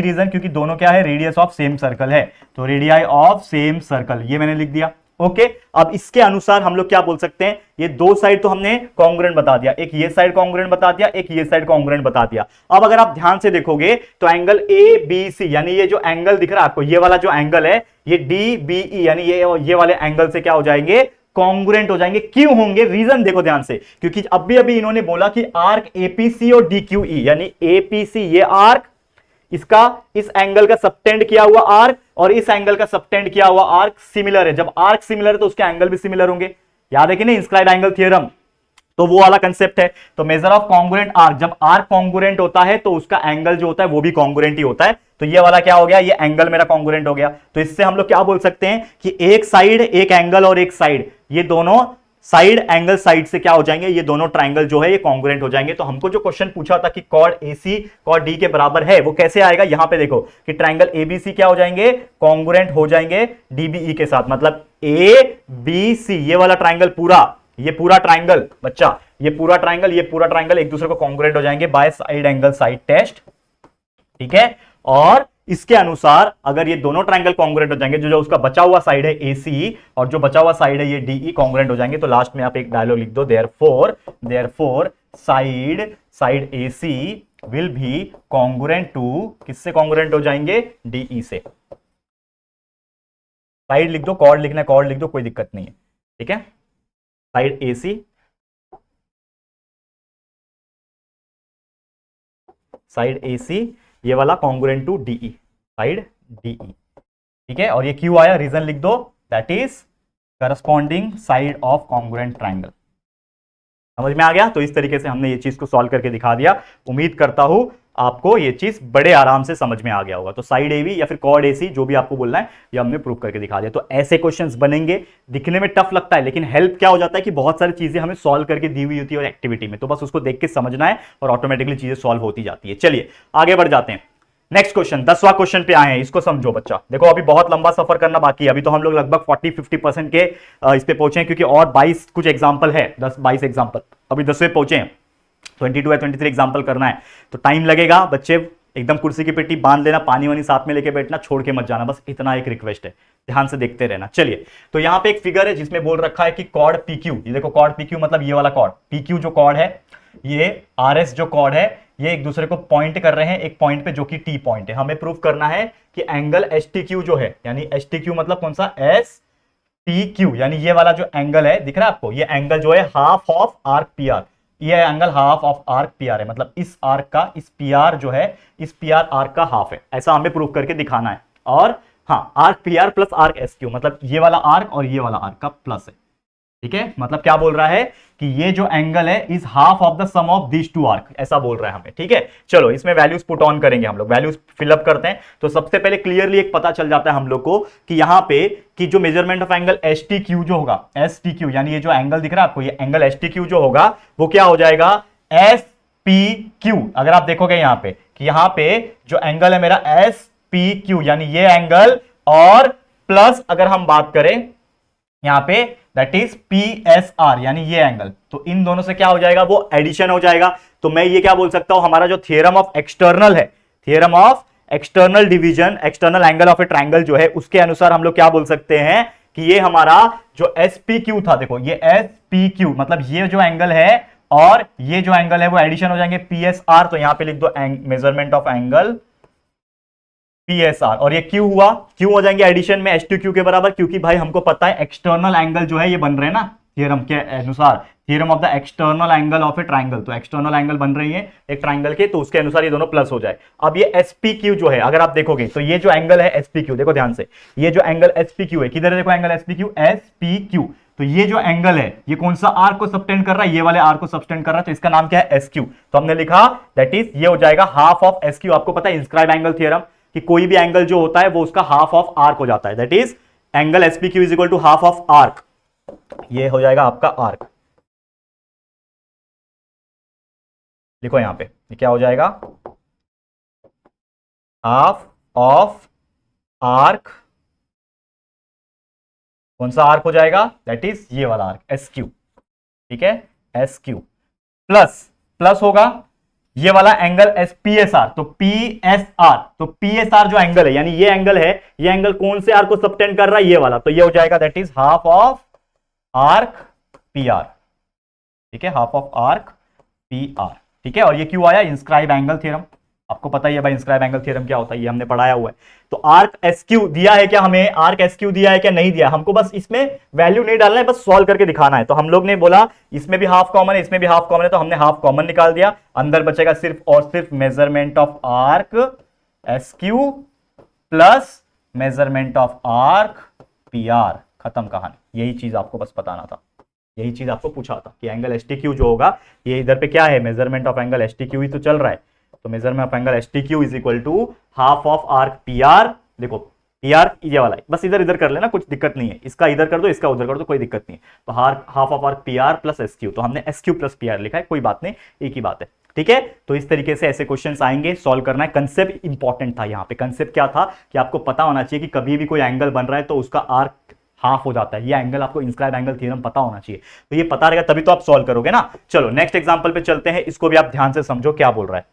रीजन, क्योंकि दोनों क्या है, रेडियस ऑफ सेम सर्कल है, तो रेडियाई ऑफ सेम सर्कल, ये मैंने लिख दिया। ओके, अब इसके अनुसार हम लोग क्या बोल सकते हैं, ये दो साइड तो हमने कॉन्ग्रुएंट बता दिया, एक ये साइड कॉन्ग्रुएंट बता दिया, एक ये साइड कॉन्ग्रुएंट बता दिया। अब अगर आप ध्यान से देखोगे तो एंगल ABC, यानी ये जो एंगल दिख रहा है आपको, ये वाला जो एंगल है, ये DBE, यानी ये वाले एंगल से क्या हो जाएंगे, कॉन्ग्रुएंट हो जाएंगे। क्यों होंगे, रीजन देखो ध्यान से, क्योंकि अभी इन्होंने बोला कि आर्क APC और DQE, यानी APC ये आर्क, इसका इस एंगल का सबटेंड किया हुआ आर्क और इस एंगल का सबटेंड किया हुआ आर्क सिमिलर है। जब आर्क सिमिलर है तो उसके एंगल भी सिमिलर होंगे, याद है कि नहीं, इंस्क्राइब्ड एंगल थ्योरम, तो वो वाला कंसेप्ट है। तो मेजर ऑफ कॉन्ग्रुएंट आर्क, जब आर्क कॉन्ग्रुएंट होता है तो उसका एंगल जो होता है वो भी कॉन्ग्रुएंट ही होता है। तो ये वाला क्या हो गया, ये एंगल मेरा कॉन्ग्रुएंट हो गया। तो इससे हम लोग क्या बोल सकते हैं कि एक साइड, एक एंगल और एक साइड, ये दोनों साइड एंगल साइड से क्या हो जाएंगे, ये दोनों ट्राइंगल जो है ये कॉन्ग्रुएंट हो जाएंगे। तो हमको जो क्वेश्चन पूछा था कि कॉड AC कॉड D के बराबर है, वो कैसे आएगा, यहां पे देखो कि ट्राइंगल ABC क्या हो जाएंगे, कॉन्ग्रुएंट हो जाएंगे DBE के साथ। मतलब ABC ये वाला ट्राइंगल पूरा, ये पूरा ट्राइंगल बच्चा, ये पूरा ट्राइंगल एक दूसरे को कॉन्ग्रुएंट हो जाएंगे by side angle side test, ठीक है। और इसके अनुसार अगर ये दोनों ट्राइंगल कॉन्ग्रुएंट हो जाएंगे, जो उसका बचा हुआ साइड है AC और जो बचा हुआ साइड है ये DE कॉन्ग्रुएंट हो जाएंगे, तो लास्ट में आप एक डायलॉग लिख दो, therefore side AC will be congruent to, किससे कॉन्ग्रुएंट हो जाएंगे, DE से। साइड लिख दो, कॉर्ड लिखना है कॉर्ड लिख दो, कोई दिक्कत नहीं है, ठीक है। साइड AC ये वाला congruent to DE, side DE, ठीक है। और ये क्यों आया, रीजन लिख दो, that is corresponding side of congruent triangle. समझ में आ गया। तो इस तरीके से हमने ये चीज को सॉल्व करके दिखा दिया। उम्मीद करता हूं आपको ये चीज बड़े आराम से समझ में आ गया होगा। तो साइड AB या फिर कॉर्ड AC, जो भी आपको बोलना है, ये हमने प्रूव करके दिखा दिया। तो ऐसे क्वेश्चंस बनेंगे, दिखने में टफ लगता है, लेकिन हेल्प क्या हो जाता है कि बहुत सारी चीजें हमें सॉल्व करके दी हुई होती है और एक्टिविटी में, तो बस उसको देख के समझना है और ऑटोमेटिकली चीजें सॉल्व होती जाती है। चलिए आगे बढ़ जाते हैं। नेक्स्ट क्वेश्चन, 10वां क्वेश्चन पे आए हैं, इसको समझो बच्चा। देखो अभी बहुत लंबा सफर करना बाकी है, अभी तो हम लोग लगभग 40-50% के इस पे पहुंचे हैं, क्योंकि और 22 कुछ एग्जांपल है, 10-22 एग्जांपल, अभी 10वें पहुंचे हैं, 22 या 23 एग्जांपल करना है, तो टाइम लगेगा। बच्चे एकदम कुर्सी की पेटी बांध लेना, पानी वानी साथ में लेके बैठना, छोड़ के मत जाना, बस इतना एक रिक्वेस्ट है, ध्यान से देखते रहना। चलिए, तो यहां पे एक फिगर है जिसमें बोल रखा है कि कॉर्ड PQ, ये देखो कॉर्ड PQ मतलब ये वाला कॉर्ड PQ जो कॉर्ड है, ये RS जो कॉर्ड है, ये एक दूसरे को पॉइंट कर रहे हैं एक पॉइंट पे जो कि T पॉइंट है। हमें प्रूव करना है कि एंगल STQ जो है, यानी STQ मतलब कौन सा, STQ, यानी ये वाला जो एंगल है दिख रहा है आपको, ये एंगल जो है हाफ ऑफ आर्क PR, ये angle half of arc PR है, मतलब इस आर्क का, इस PR जो है, इस PR आर्क का हाफ है, ऐसा हमें प्रूव करके दिखाना है। और हाँ, arc PR plus arc SQ, मतलब ये वाला आर्क और ये वाला आर्क का प्लस है, ठीक है। मतलब क्या बोल रहा है कि ये जो एंगल है is half of the sum of this two arc, ऐसा बोल रहा है हमें, ठीक है। चलो इसमें वैल्यूज पुट ऑन करेंगे हम लोग, वैल्यूज फिलअप करते हैं। तो सबसे पहले क्लियरली एक पता चल जाता है हम लोग को कि यहां पे कि जो मेजरमेंट ऑफ एंगल STQ जो होगा, STQ यानी ये जो एंगल दिख रहा है आपको, ये एंगल STQ जो होगा वो क्या हो जाएगा, SPQ। अगर आप देखोगे यहां पे कि यहां पे जो एंगल है मेरा SPQ, यानी ये एंगल, और प्लस अगर हम बात करें यहां पे दैट इज PSR, यानी ये एंगल, तो इन दोनों से क्या हो जाएगा, वो एडिशन हो जाएगा। तो मैं ये क्या बोल सकता हूं, हमारा जो थियरम ऑफ एक्सटर्नल है, theorem of external division, external angle of A triangle जो है, उसके अनुसार हम लोग क्या बोल सकते हैं कि ये हमारा जो SPQ था, देखो ये SPQ मतलब ये जो एंगल है और ये जो एंगल है वो एडिशन हो जाएंगे PSR। तो यहां पे लिख दो मेजरमेंट ऑफ एंगल PSR, और ये क्यों हुआ, क्यों हो जाएंगे एडिशन में STQ के बराबर, क्योंकि भाई हमको पता है एक्सटर्नल एंगल जो है ये बन रहे हैं ना थ्योरम के अनुसार, theorem of the external angle of A triangle, तो एक्सटर्नल एंगल बन रही है एक ट्राइंगल के, तो उसके अनुसार ये दोनों प्लस हो जाए। अब ये SPQ जो है, अगर आप देखोगे तो ये जो एंगल है SPQ, देखो ध्यान से, ये जो एंगल SPQ है, किधर है देखो एंगल SPQ, तो ये जो एंगल है ये कौन सा आर्क को सबटेंड कर रहा है, ये वाले आर्क को सबटेंड कर रहा है, तो इसका नाम क्या है, SQ। तो हमने लिखा दैट इज ये हो जाएगा हाफ ऑफ SQ। आपको पता है इंस्क्राइब एंगल थ्योरम कि कोई भी एंगल जो होता है वो उसका हाफ ऑफ आर्क हो जाता है, that is angle SPQ is equal to half of arc, ये हो जाएगा आपका आर्क। लिखो यहां पे ये क्या हो जाएगा, हाफ ऑफ आर्क कौन सा आर्क हो जाएगा, दैट इज ये वाला आर्क एस क्यू, ठीक है, एस क्यू प्लस प्लस होगा ये वाला angle S P S R, तो पी एस आर, तो पी एस आर जो एंगल है यानी ये एंगल है, ये एंगल कौन से आर्क को सबटेंड कर रहा है, ये वाला, तो ये हो जाएगा that is half of arc P are, ठीक है, half of arc P are, ठीक है। और ये क्यों आया, इंस्क्राइब एंगल थ्योरम, आपको पता ही है भाई इंस्क्राइब एंगल थ्योरम क्या होता है, ये हमने पढ़ाया हुआ है। तो आर्क एस क्यू दिया है क्या, हमें आर्क एस क्यू दिया है क्या, नहीं दिया, हमको बस इसमें वैल्यू नहीं डालना है, बस सॉल्व करके दिखाना है। तो हम लोग ने बोला इसमें भी हाफ कॉमन है, इसमें भी हाफ कॉमन है, तो हमने हाफ कॉमन निकाल दिया, अंदर बचेगा सिर्फ और सिर्फ measurement of arc S Q plus measurement of arc P are, खत्म कहानी। यही चीज आपको बस बताना था, यही चीज आपको पूछा था कि एंगल एस टी क्यू जो होगा, ये इधर पे क्या है, measurement of angle S T Q ही तो चल रहा है, तो measurement of angle S T Q is equal to half of arc P R, देखो पी आर ये वाला है, बस इधर इधर कर लेना, कुछ दिक्कत नहीं है, इसका इधर कर दो, इसका उधर कर दो, कोई दिक्कत नहीं है। तो half of arc P are plus S Q, तो हमने S Q plus P R लिखा है, कोई बात नहीं, एक ही बात है, ठीक है। तो इस तरीके से ऐसे क्वेश्चंस आएंगे, सॉल्व करना है। कंसेप्ट इंपॉर्टेंट था यहाँ पे, कंसेप्ट क्या था कि आपको पता होना चाहिए कि कभी भी कोई एंगल बन रहा है तो उसका आर्क हाफ हो जाता है, ये एंगल आपको इंस्क्राइब एंगल थ्योरम पता होना चाहिए, तो ये पता रहेगा तभी तो आप सॉल्व करोगे ना। चलो नेक्स्ट एग्जांपल पे चलते हैं, इसको भी आप ध्यान से समझो क्या बोल रहा है,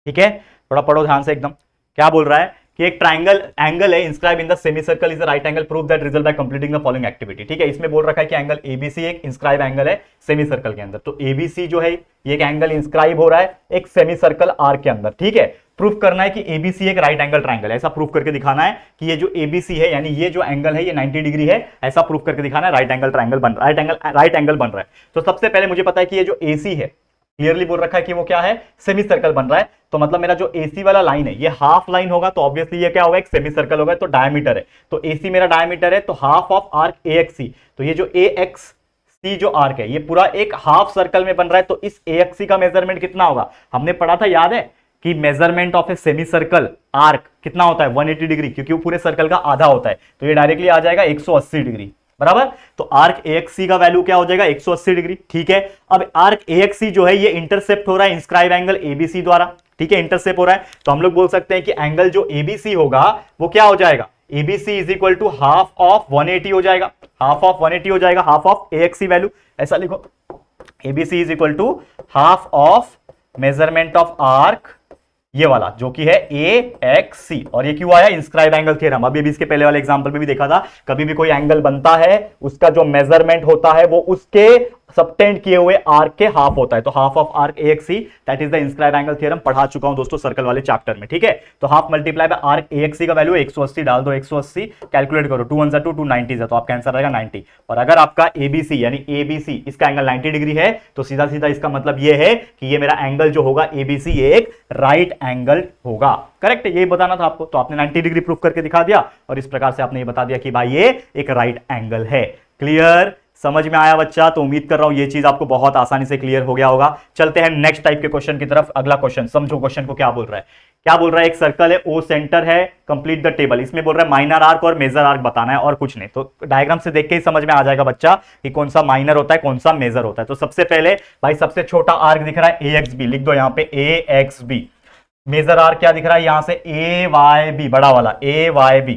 ठीक है, थोड़ा पढ़ो ध्यान से एकदम। क्या बोल रहा है कि एक ट्राइंगल एंगल है inscribe in the semi circle is the right angle, prove that result by completing the following activity, ठीक है। इसमें बोल रखा है कि एंगल एबीसी एक इंस्क्राइब एंगल है सेमी सर्कल के अंदर, तो एबीसी जो है ये एक एंगल इंस्क्राइब हो रहा है एक सेमी सर्कल आर के अंदर, ठीक है। प्रूफ करना है कि एबीसी एक राइट एंगल ट्राइंगल है, ऐसा प्रूफ करके दिखाना है कि ये जो एबीसी है यानी ये जो एंगल है ये 90 डिग्री है, ऐसा प्रूफ करके दिखाना है, राइट एंगल ट्राइंगल बन रहा है, राइट एंगल बन रहा है। तो सबसे पहले मुझे पता है कि ये जो एसी है, क्लियरली बोल रखा है कि वो क्या है, सेमी सर्कल बन रहा है, तो मतलब मेरा जो एसी वाला लाइन है ये हाफ लाइन होगा, तो ऑब्वियसली ये क्या होगा, एक सेमी सर्कल होगा, तो डायमीटर है, तो एसी मेरा डायमीटर है, तो half of arc A X C, तो ये जो ए एक्स सी जो आर्क है ये पूरा एक हाफ सर्कल में बन रहा है, तो इस ए एक्स सी का मेजरमेंट कितना होगा, हमने पढ़ा था याद है कि measurement of a semi circle arc कितना होता है 180 डिग्री, क्योंकि वो पूरे सर्कल का आधा होता है, तो ये डायरेक्टली आ जाएगा 180 डिग्री, बराबर। तो आर्क AXC का वैल्यू क्या हो जाएगा 180 डिग्री, ठीक है। अब आर्क AXC जो है ये इंटरसेप्ट हो रहा है इंस्क्राइब एंगल ABC द्वारा, ठीक है, इंटरसेप्ट हो रहा है, तो हम लोग बोल सकते हैं कि एंगल जो ABC होगा वो क्या हो जाएगा, ABC is equal to half of 180 हो जाएगा, हाफ ऑफ 180 हो जाएगा, हाफ ऑफ AXC वैल्यू, ऐसा लिखो ABC is equal to half of measurement of arc ये वाला जो कि है AXC, और ये क्यों आया, इंस्क्राइब एंगल थ्योरम। अभी भी इसके पहले वाले एग्जांपल में भी देखा था, कभी भी कोई एंगल बनता है उसका जो मेजरमेंट होता है वो उसके सबटेंड किए हुए आर्क के हाफ होता है, तो half of arc AXC that is the inscribe angle theorem, पढ़ा चुका हूं दोस्तों सर्कल वाले चैप्टर में, ठीक है। तो half multiply by arc AXC का वैल्यू 180 डाल दो, 180 कैलकुलेट करो, 2 1 2 290 है, तो आपका आंसर रहेगा 90। और अगर आपका ABC यानी ABC इसका एंगल 90 डिग्री है तो सीधा सीधा इसका मतलब ये है कि ये मेरा एंगल जो होगा ABC ये एक राइट एंगल होगा, करेक्ट है, यही बताना था आपको, तो आपने 90 डिग्री प्रूफ करके दिखा दिया, और इस प्रकार से आपने ये बता दिया कि भाई ये एक राइट एंगल है। क्लियर, समझ में आया बच्चा? तो उम्मीद कर रहा हूं ये चीज आपको बहुत आसानी से क्लियर हो गया होगा। चलते हैं नेक्स्ट टाइप के क्वेश्चन की तरफ। अगला क्वेश्चन समझो, क्वेश्चन को क्या बोल रहा है, क्या बोल रहा है, एक सर्कल है, ओ सेंटर है, कंप्लीट द टेबल। इसमें बोल रहा है माइनर आर्क और मेजर आर्क बताना है और कुछ नहीं, तो डायग्राम से देख के ही समझ में आ जाएगा बच्चा कि कौन सा माइनर होता है कौन सा मेजर होता है। तो सबसे पहले भाई सबसे छोटा आर्क दिख रहा है AXB, लिख दो यहां पे AXB। मेजर आर्क क्या दिख रहा है यहां से AYB, बड़ा वाला AYB,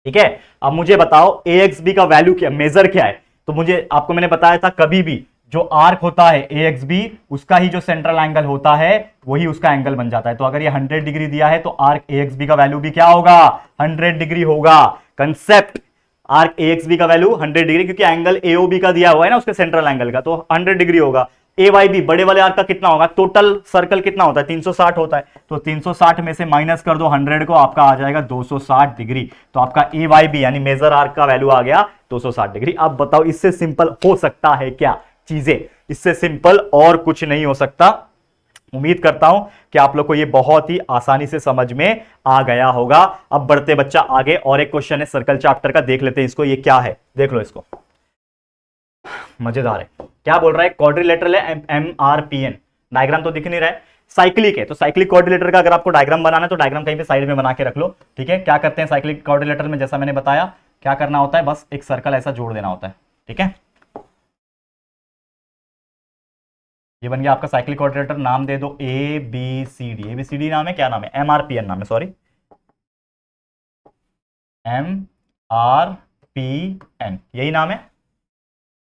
ठीक है। अब मुझे बताओ AXB का वैल्यू क्या, मेजर क्या है, तो मुझे आपको मैंने बताया था कभी भी जो आर्क होता है AXB उसका ही जो सेंट्रल एंगल होता है वही उसका एंगल बन जाता है। तो अगर ये 100 डिग्री दिया है तो आर्क AXB का वैल्यू भी क्या होगा 100 डिग्री होगा। कंसेप्ट, आर्क AXB का वैल्यू 100 डिग्री, क्योंकि एंगल AOB का दिया हुआ है ना उसके सेंट्रल एंगल का, तो 100 डिग्री होगा। AYB बड़े वाले आर्क का कितना होगा, टोटल सर्कल कितना होता है 360 होता है, तो 360 में से माइनस कर दो 100 को, आपका आ जाएगा 260 डिग्री। तो आपका AYB यानी मेजर आर्क का वैल्यू आ गया 260 डिग्री। अब बताओ इससे सिंपल हो सकता है क्या चीजें, इससे सिंपल और कुछ नहीं हो सकता। उम्मीद करता हूं कि आप लोग को ये बहुत ही आसानी से समझ में आ गया होगा। अब बढ़ते बच्चा आगे, और एक क्वेश्चन है सर्कल चैप्टर का, देख लेते हैं इसको, ये क्या है देख लो इसको, मजेदार है। क्या बोल रहा है, क्वाड्रिलेटरल है MRPN, डायग्राम तो दिख नहीं रहा है, साइक्लिक है, तो साइक्लिक क्वाड्रिलेटर का अगर आपको डायग्राम बनाना है तो डायग्राम कहीं पे साइड में बना के रख लो, ठीक है। क्या करते हैं साइक्लिक क्वाड्रिलेटर में, जैसा मैंने बताया क्या करना होता है, बस एक सर्कल ऐसा जोड़ देना होता है, ठीक है। ये बन गया आपका साइक्लिक क्वाड्रिलेटर, नाम दे दो ABCD, ABCD नाम है, क्या नाम है, MRPN नाम है, सॉरी MRPN, एन, यही नाम है।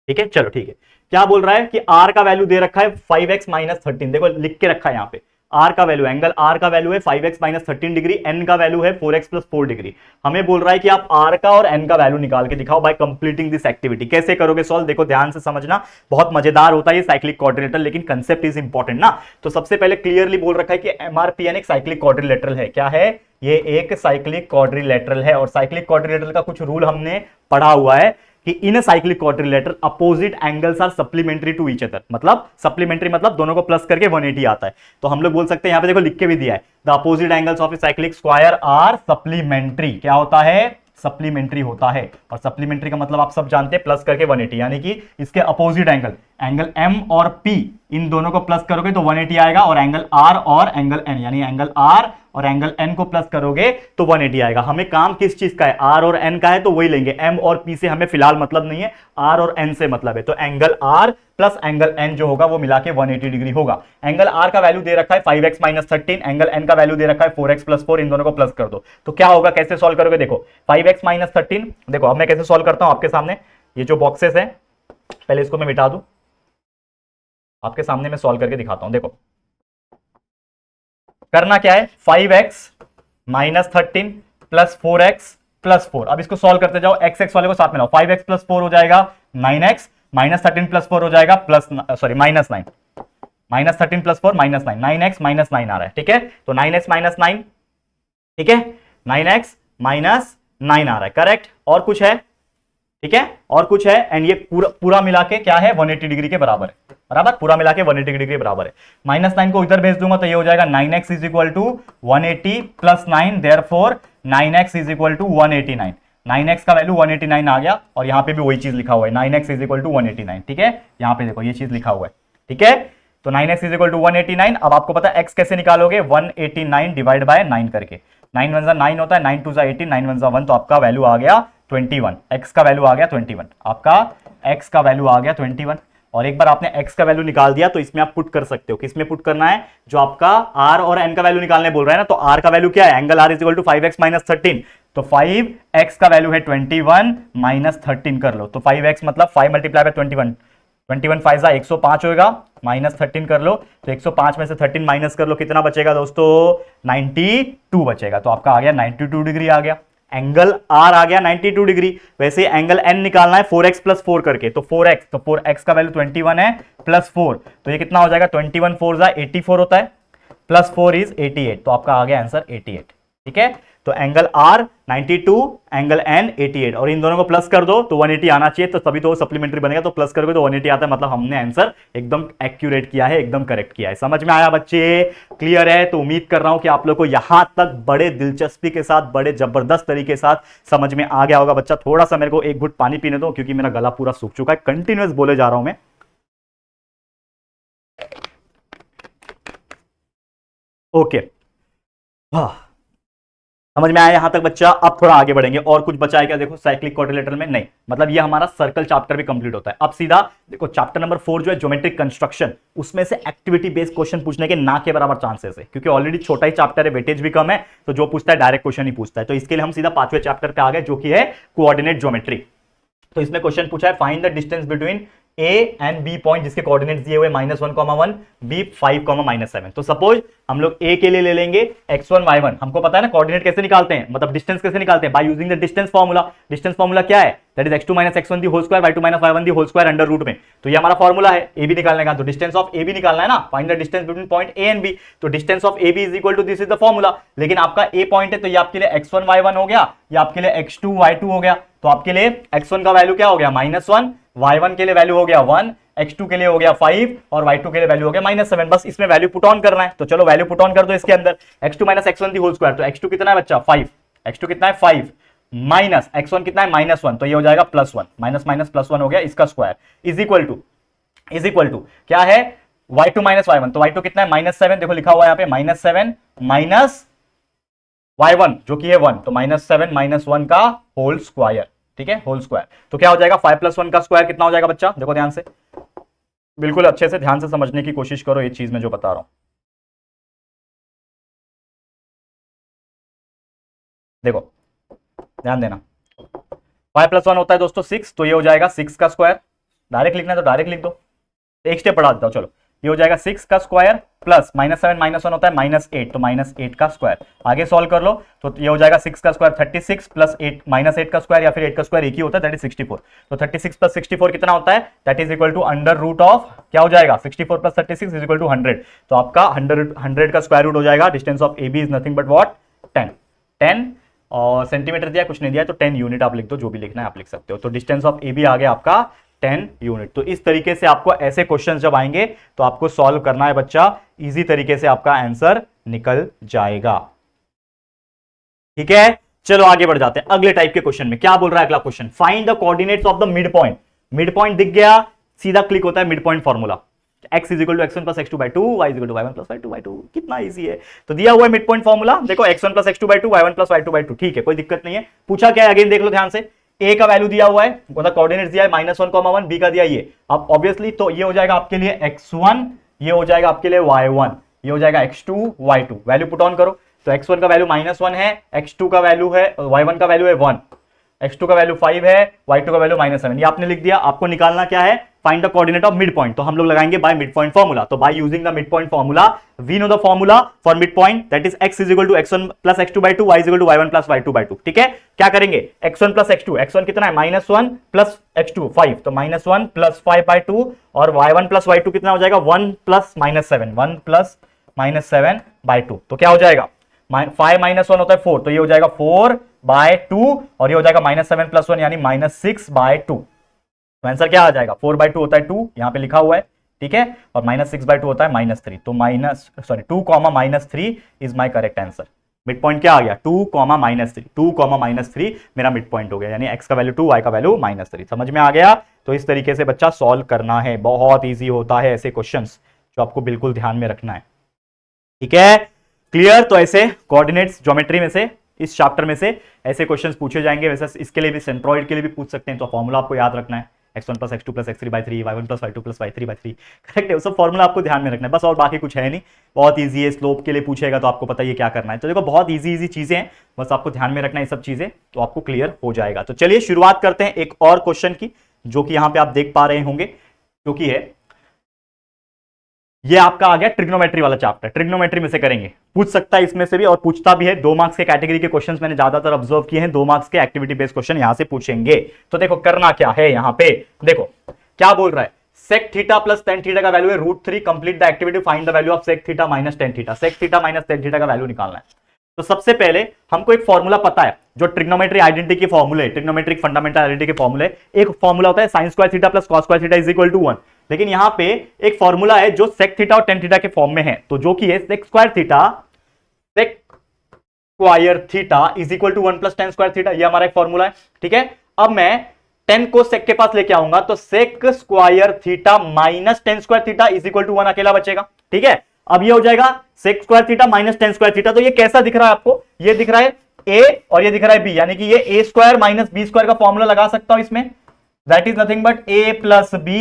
ठीक है, चलो ठीक है। क्या बोल रहा है कि आर का वैल्यू दे रखा है 5x माइनस 13, देखो लिख के रखा है यहां पे। आर का वैल्यू, एंगल आर का वैल्यू है 5x माइनस 13 डिग्री, एन का वैल्यू है 4x प्लस 4 डिग्री। हमें बोल रहा है कि आप आर का और एन का वैल्यू निकाल के दिखाओ बाय कंप्लीटिंग दिस एक्टिविटी। कैसे करोगे सॉल्व, देखो ध्यान से समझना, बहुत मजेदार होता है ये साइक्लिक क्वाड्रिलेटरल, लेकिन कंसेप्ट इज इंपॉर्टेंट ना। तो सबसे पहले क्लियरली बोल रखा है कि एमआरपीएन एक साइक्लिक क्वाड्रिलेटरल है। क्या है ये? एक साइक्लिक क्वाड्रिलेटरल है। और साइक्लिक क्वाड्रिलेटरल का कुछ रूल हमने पढ़ा हुआ है कि in cyclic quadrilateral opposite angles are supplementary to each other. मतलब सप्लीमेंट्री मतलब दोनों को प्लस करके 180 आता है। तो हम लोग बोल सकते हैं, यहां पे देखो लिख के भी दिया है, the opposite angles of a cyclic square are supplementary. क्या होता है? सप्लीमेंट्री होता है। और सप्लीमेंट्री का मतलब आप सब जानते हैं, प्लस करके 180, यानी कि इसके अपोजिट एंगल, एंगल एम और पी, इन दोनों को प्लस करोगे तो 180 आएगा। और एंगल आर और एंगल एन, यानी एंगल आर और एंगल एन को प्लस करोगे तो 180 आएगा। हमें काम किस चीज का है? आर और एन का है, तो वही लेंगे। एम और पी से हमें फिलहाल मतलब नहीं है, आर और एन से मतलब है। तो angle R plus angle N जो होगा वो मिला के 180 डिग्री होगा। एंगल आर का वैल्यू दे रखा है 5x माइनस 13, एंगल एन का वैल्यू दे रखा है 4x प्लस 4, इन दोनों को प्लस कर दो तो क्या होगा? कैसे सॉल्व करोगे? देखो 5x माइनस 13, देखो अब मैं कैसे सॉल्व करता हूं आपके सामने। ये जो बॉक्सेस है पहले इसको मैं मिटा दूं, आपके सामने मैं सॉल्व करके दिखाता हूं। देखो करना क्या है, 5x minus 13 plus 4x plus 4। अब इसको सॉल्व करते जाओ, एक्स एक्स वाले को साथ में लाओ। 5x प्लस 4 हो जाएगा 9x, माइनस 13 प्लस 4 हो जाएगा plus, sorry minus 9, minus 13 plus 4 minus 9, 9x minus 9 आ रहा है। ठीक है, तो 9x माइनस 9, ठीक है, 9x माइनस 9 आ रहा है, करेक्ट। और कुछ है? ठीक है, और कुछ है। एंड ये पूरा पूरा मिला के क्या है? 180 डिग्री के बराबर है, बराबर। पूरा मिला के 180 डिग्री के बराबर है। माइनस 9 को इधर भेज दूंगा तो ये हो जाएगा 9x is equal to 180 plus 9, therefore 9x is equal to 189। 9x का वैल्यू 189 आ गया, और यहां पे भी वही चीज लिखा हुआ है, 9x इज इक्वल टू 189। ठीक है, यहां पे देखो ये चीज लिखा हुआ है। ठीक है, तो 9x इज इक्वल टू 189। अब आपको पता है x कैसे निकालोगे? 189 डिवाइड बाय 9 करके। 9 1 9 होता है, 9 2 18, 9 1 1, तो आपका वैल्यू आ गया 21। x का वैल्यू आ गया 21, आपका x का वैल्यू आ गया 21। और एक बार आपने x का वैल्यू निकाल दिया तो इसमें आप पुट कर सकते हो। किसमें पुट करना है? जो आपका r और n का वैल्यू निकालने बोल रहा है ना, तो r का वैल्यू क्या है? Angle r is equal to 5x minus 13, तो 5x का वैल्यू है 21 माइनस 13 कर लो। तो 5x मतलब 5 मल्टीप्लाई बाय 21, 21 5 105 होगा, माइनस 13 कर लो, तो 105 में से 13 माइनस कर लो, कितना बचेगा दोस्तों? 92 बचेगा। तो आपका आ गया 92 डिग्री आ गया, एंगल आर आ गया 92 डिग्री। वैसे एंगल एन निकालना है 4x प्लस 4 करके, तो 4x, तो 4x का वैल्यू 21 है प्लस 4, तो ये कितना हो जाएगा? 21 4 84 होता है, प्लस 4 इज 88, तो आपका आ गया आंसर 88। ठीक है, तो एंगल आर 92, एंगल एन 88, और इन दोनों को प्लस कर दो तो 180 आना चाहिए, तो तभी तो सप्लीमेंट्री बनेगा। तो प्लस करोगे तो 180 आता है, मतलब हमने आंसर एकदम एक्यूरेट किया है, एकदम करेक्ट किया है। समझ में आया बच्चे? क्लियर है? तो उम्मीद कर रहा हूं कि आप लोग को यहां तक बड़े दिलचस्पी के साथ, बड़े जबरदस्त तरीके के साथ समझ में आ गया होगा। बच्चा थोड़ा सा मेरे को एक घुट पानी पीने दो, क्योंकि मेरा गला पूरा सूख चुका है, कंटिन्यूअस बोले जा रहा हूं मैं। ओके, हाँ समझ में आया यहां तक बच्चा? अब थोड़ा आगे बढ़ेंगे, और कुछ बचा है क्या? देखो साइक्लिक क्वाड्रिलेटरल में नहीं, मतलब ये हमारा सर्कल चैप्टर भी कंप्लीट होता है। अब सीधा देखो चैप्टर नंबर 4 जो है ज्योमेट्रिक कंस्ट्रक्शन, उसमें से एक्टिविटी बेस्ड क्वेश्चन पूछने के ना के बराबर चांसेस है, क्योंकि ऑलरेडी छोटा ही चैप्टर है, वेटेज भी कम है, तो जो पूछता है डायरेक्ट क्वेश्चन ही पूछता है। तो इसके लिए हम सीधा 5वें चैप्टर पे आ गए, जो कि है कोऑर्डिनेट ज्योमेट्री। तो इसमें क्वेश्चन पूछा है, find the distance between A and B point, जिसके कोऑर्डिनेट्स दिए हुए -1, -1, बी 5, -7। तो सपोज हम लोग ए के लिए ले लेंगे x1 y1। हमको पता है ना कोऑर्डिनेट कैसे निकालते हैं, मतलब डिस्टेंस कैसे निकालते हैं? By using the distance formula. Distance formula क्या है? That is x2 - x1 the whole square, y2 - y1 the whole square under root में। तो ये हमारा फार्मूला है ए बी निकालने का। तो डिस्टेंस ऑफ ए बी निकालना है ना, find the distance between point A and B. तो distance of A B is equal to this is the formula. लेकिन आपका ए पॉइंट है, तो ये आपके लिए x1 y1 हो गया, ये आपके लिए x2 y2 हो गया। तो आपके लिए x1 का वैल्यू क्या हो गया? -1, y1 के लिए वैल्यू हो गया 1, x2 के लिए हो गया 5, और y2 के लिए वैल्यू हो गया -7। बस इसमें वैल्यू पुट ऑन करना है, तो चलो वैल्यू पुट ऑन कर दो इसके अंदर। x2 - x1 the whole square, तो x2 कितना है बच्चा? 5, x2 कितना है? 5, माइनस x1 कितना है? -1, तो ये हो जाएगा +1, माइनस माइनस +1 हो गया, इसका स्क्वायर इज इक्वल टू क्या है? y2 - y1, तो y2 कितना है? -7, देखो लिखा हुआ है यहाँ पे -7 माइनस y1 जो कि है 1, तो -7 - 1 का होल स्क्वायर। ठीक है, होल स्क्वायर। तो क्या हो जाएगा? 5 + 1 का स्क्वायर कितना हो जाएगा बच्चा? देखो ध्यान से, बिल्कुल अच्छे से ध्यान से समझने की कोशिश करो ये चीज मैं जो बता रहा हूं। देखो ध्यान देना, y+1 होता है दोस्तों 6, तो ये हो जाएगा 6 का स्क्वायर। डायरेक्ट लिखना है तो डायरेक्ट लिख दो, एक स्टेप बढ़ा देता हूं, चलो ये हो जाएगा 6 का स्क्वायर प्लस -7 -1 होता है -8, तो -8 का स्क्वायर। आगे सॉल्व कर लो तो ये हो जाएगा 6 का स्क्वायर 36 प्लस 8 -8 का स्क्वायर, या फिर 8 का स्क्वायर एक ही होता है, दैट इज 64। तो 36 प्लस 64 कितना होता है, that is equal to under root of, क्या हो जाएगा 64 प्लस 36 इज इक्वल टू 100। तो आपका 100 का स्क्वायर रूट हो जाएगा। Distance of A B is nothing but what 10 और सेंटीमीटर दिया, कुछ नहीं दिया, तो 10 यूनिट आप लिख दो, जो भी लिखना है आप लिख सकते हो। तो डिस्टेंस ऑफ ए बी आ गया आपका 10 यूनिट। तो इस तरीके से आपको ऐसे क्वेश्चंस जब आएंगे तो आपको सॉल्व करना है बच्चा, इजी तरीके से आपका आंसर निकल जाएगा। ठीक है, चलो आगे बढ़ जाते हैं अगले टाइप के क्वेश्चन में। क्या बोल रहा है अगला question, find the coordinates of the mid point. Mid point दिख गया, सीधा क्लिक होता है mid point formula, x is equal to x1 plus x2 by 2, y is equal to y1 plus y2 by 2। कितना इजी है। तो दिया हुआ है मिड पॉइंट फॉर्मूला, देखो x1 plus x2 by 2, y1 plus y2 by 2, ठीक है, कोई दिक्कत नहीं है। पूछा क्या है अगेन देख लो ध्यान से, a का वैल्यू दिया हुआ है, मतलब कोऑर्डिनेट्स दिया है -1, 1, b का दिया ये। अब ऑब्वियसली तो ये हो जाएगा आपके लिए x1, ये हो जाएगा आपके लिए y1, ये हो जाएगा x2 y2। Value put on करो, तो x1 का वैल्यू -1 है, x2 का वैल्यू है, y1 का वैल्यू है 1, x2 का वैल्यू 5 है, y2 का वैल्यू -7। ये आपने लिख दिया। आपको निकालना क्या है, find the coordinate of mid point. तो हम लोग लगाएंगे बाय मिड पॉइंट फॉर्मूला। तो by using the mid point formula we know the formula for mid point, that is x is equal to x1 plus x2 by 2, y is equal to y1 plus y2 by 2। ठीक है, क्या करेंगे, x1 plus x2, x1 कितना है -1 plus x2 5, तो -1 plus 5 by 2, और y1 plus y2 कितना हो जाएगा 1 प्लस -7, 1 प्लस -7 बाई 2। तो क्या हो जाएगा, 5 -1 होता है 4, तो ये हो जाएगा 4 बाय 2, और ये हो जाएगा -7 प्लस 1 यानी -6 बाय 2। तो आंसर क्या आ जाएगा, 4 बाय 2 होता है 2, यहां पे लिखा हुआ है, ठीक है, और -6 बाय 2 होता है -3। तो 2 -3 is my correct answer. Mid point क्या आ गया, 2 -3, 2 -3 मेरा मिड पॉइंट हो गया, यानी x का वैल्यू 2, y का वैल्यू -3। समझ में आ गया। तो इस तरीके से बच्चा सॉल्व करना है, बहुत ईजी होता है ऐसे क्वेश्चंस, जो आपको बिल्कुल ध्यान में रखना है। ठीक है, क्लियर। तो ऐसे कोऑर्डिनेट्स ज्योमेट्री में से, इस चैप्टर में से ऐसे क्वेश्चंस पूछे जाएंगे। वैसे इसके लिए भी, सेंट्रॉइड के लिए भी पूछ सकते हैं। तो फॉर्मूला आपको याद रखना है, x1 plus x2 plus x3 by 3, y1 plus y2 plus y3 by 3, correct है। वो सब फॉर्मूला आपको ध्यान में रखना है बस, और बाकी कुछ है नहीं, बहुत ईजी है। स्लोप के लिए पूछेगा तो आपको पता ही है क्या करना है। तो देखो बहुत ईजी चीजें हैं, बस आपको ध्यान में रखना है ये सब चीजें, तो आपको क्लियर हो जाएगा। तो चलिए शुरुआत करते हैं एक और क्वेश्चन की, जो कि यहां पे आप देख पा रहे होंगे, जो कि है ये आपका आ गया ट्रिग्नोमेट्री वाला चैप्टर। ट्रिग्नोमेट्री में से करेंगे, पूछ सकता है इसमें से भी, और पूछता भी है। 2 मार्क्स के कैटेगरी के क्वेश्चंस मैंने ज्यादातर ऑब्जर्व किए हैं, 2 मार्क्स के एक्टिविटी बेस्ड क्वेश्चन यहां से पूछेंगे। तो देखो करना क्या है, यहां पे देखो क्या बोल रहा है, sec theta plus tan theta का वैल्यू है √3, complete the activity, find the value of sec theta minus tan theta. Sec theta minus tan theta का वैल्यू निकालना है। तो सबसे पहले हमको एक फॉर्मूला पता है, जो ट्रिग्नोमेट्री आइडेंटिटी के फॉर्मूले, ट्रिग्नोमेट्रिक फंडामेंटल आइडेंटिटी के फॉर्मूले, एक फॉर्मूला होता है sin square theta plus cos square theta is equal to 1। लेकिन यहां पे एक फॉर्मूला है जो सेक थीटा और टेन थीटा के फॉर्म में है, तो जो कि है sec square theta is equal to 1 plus tan square theta. ये हमारा एक फॉर्मूला है, ठीक है। अब मैं 10 को सेक के पास लेके आऊंगा, तो sec square theta minus tan square theta is equal to 1 अकेला बचेगा, ठीक है। अब ये हो जाएगा sec square theta minus tan square theta. तो ये कैसा दिख रहा है आपको, ये दिख रहा है a और ये दिख रहा है b, यानी कि ये a square minus b square का फॉर्मूला लगा सकता हूं इसमें, that is nothing but a plus b,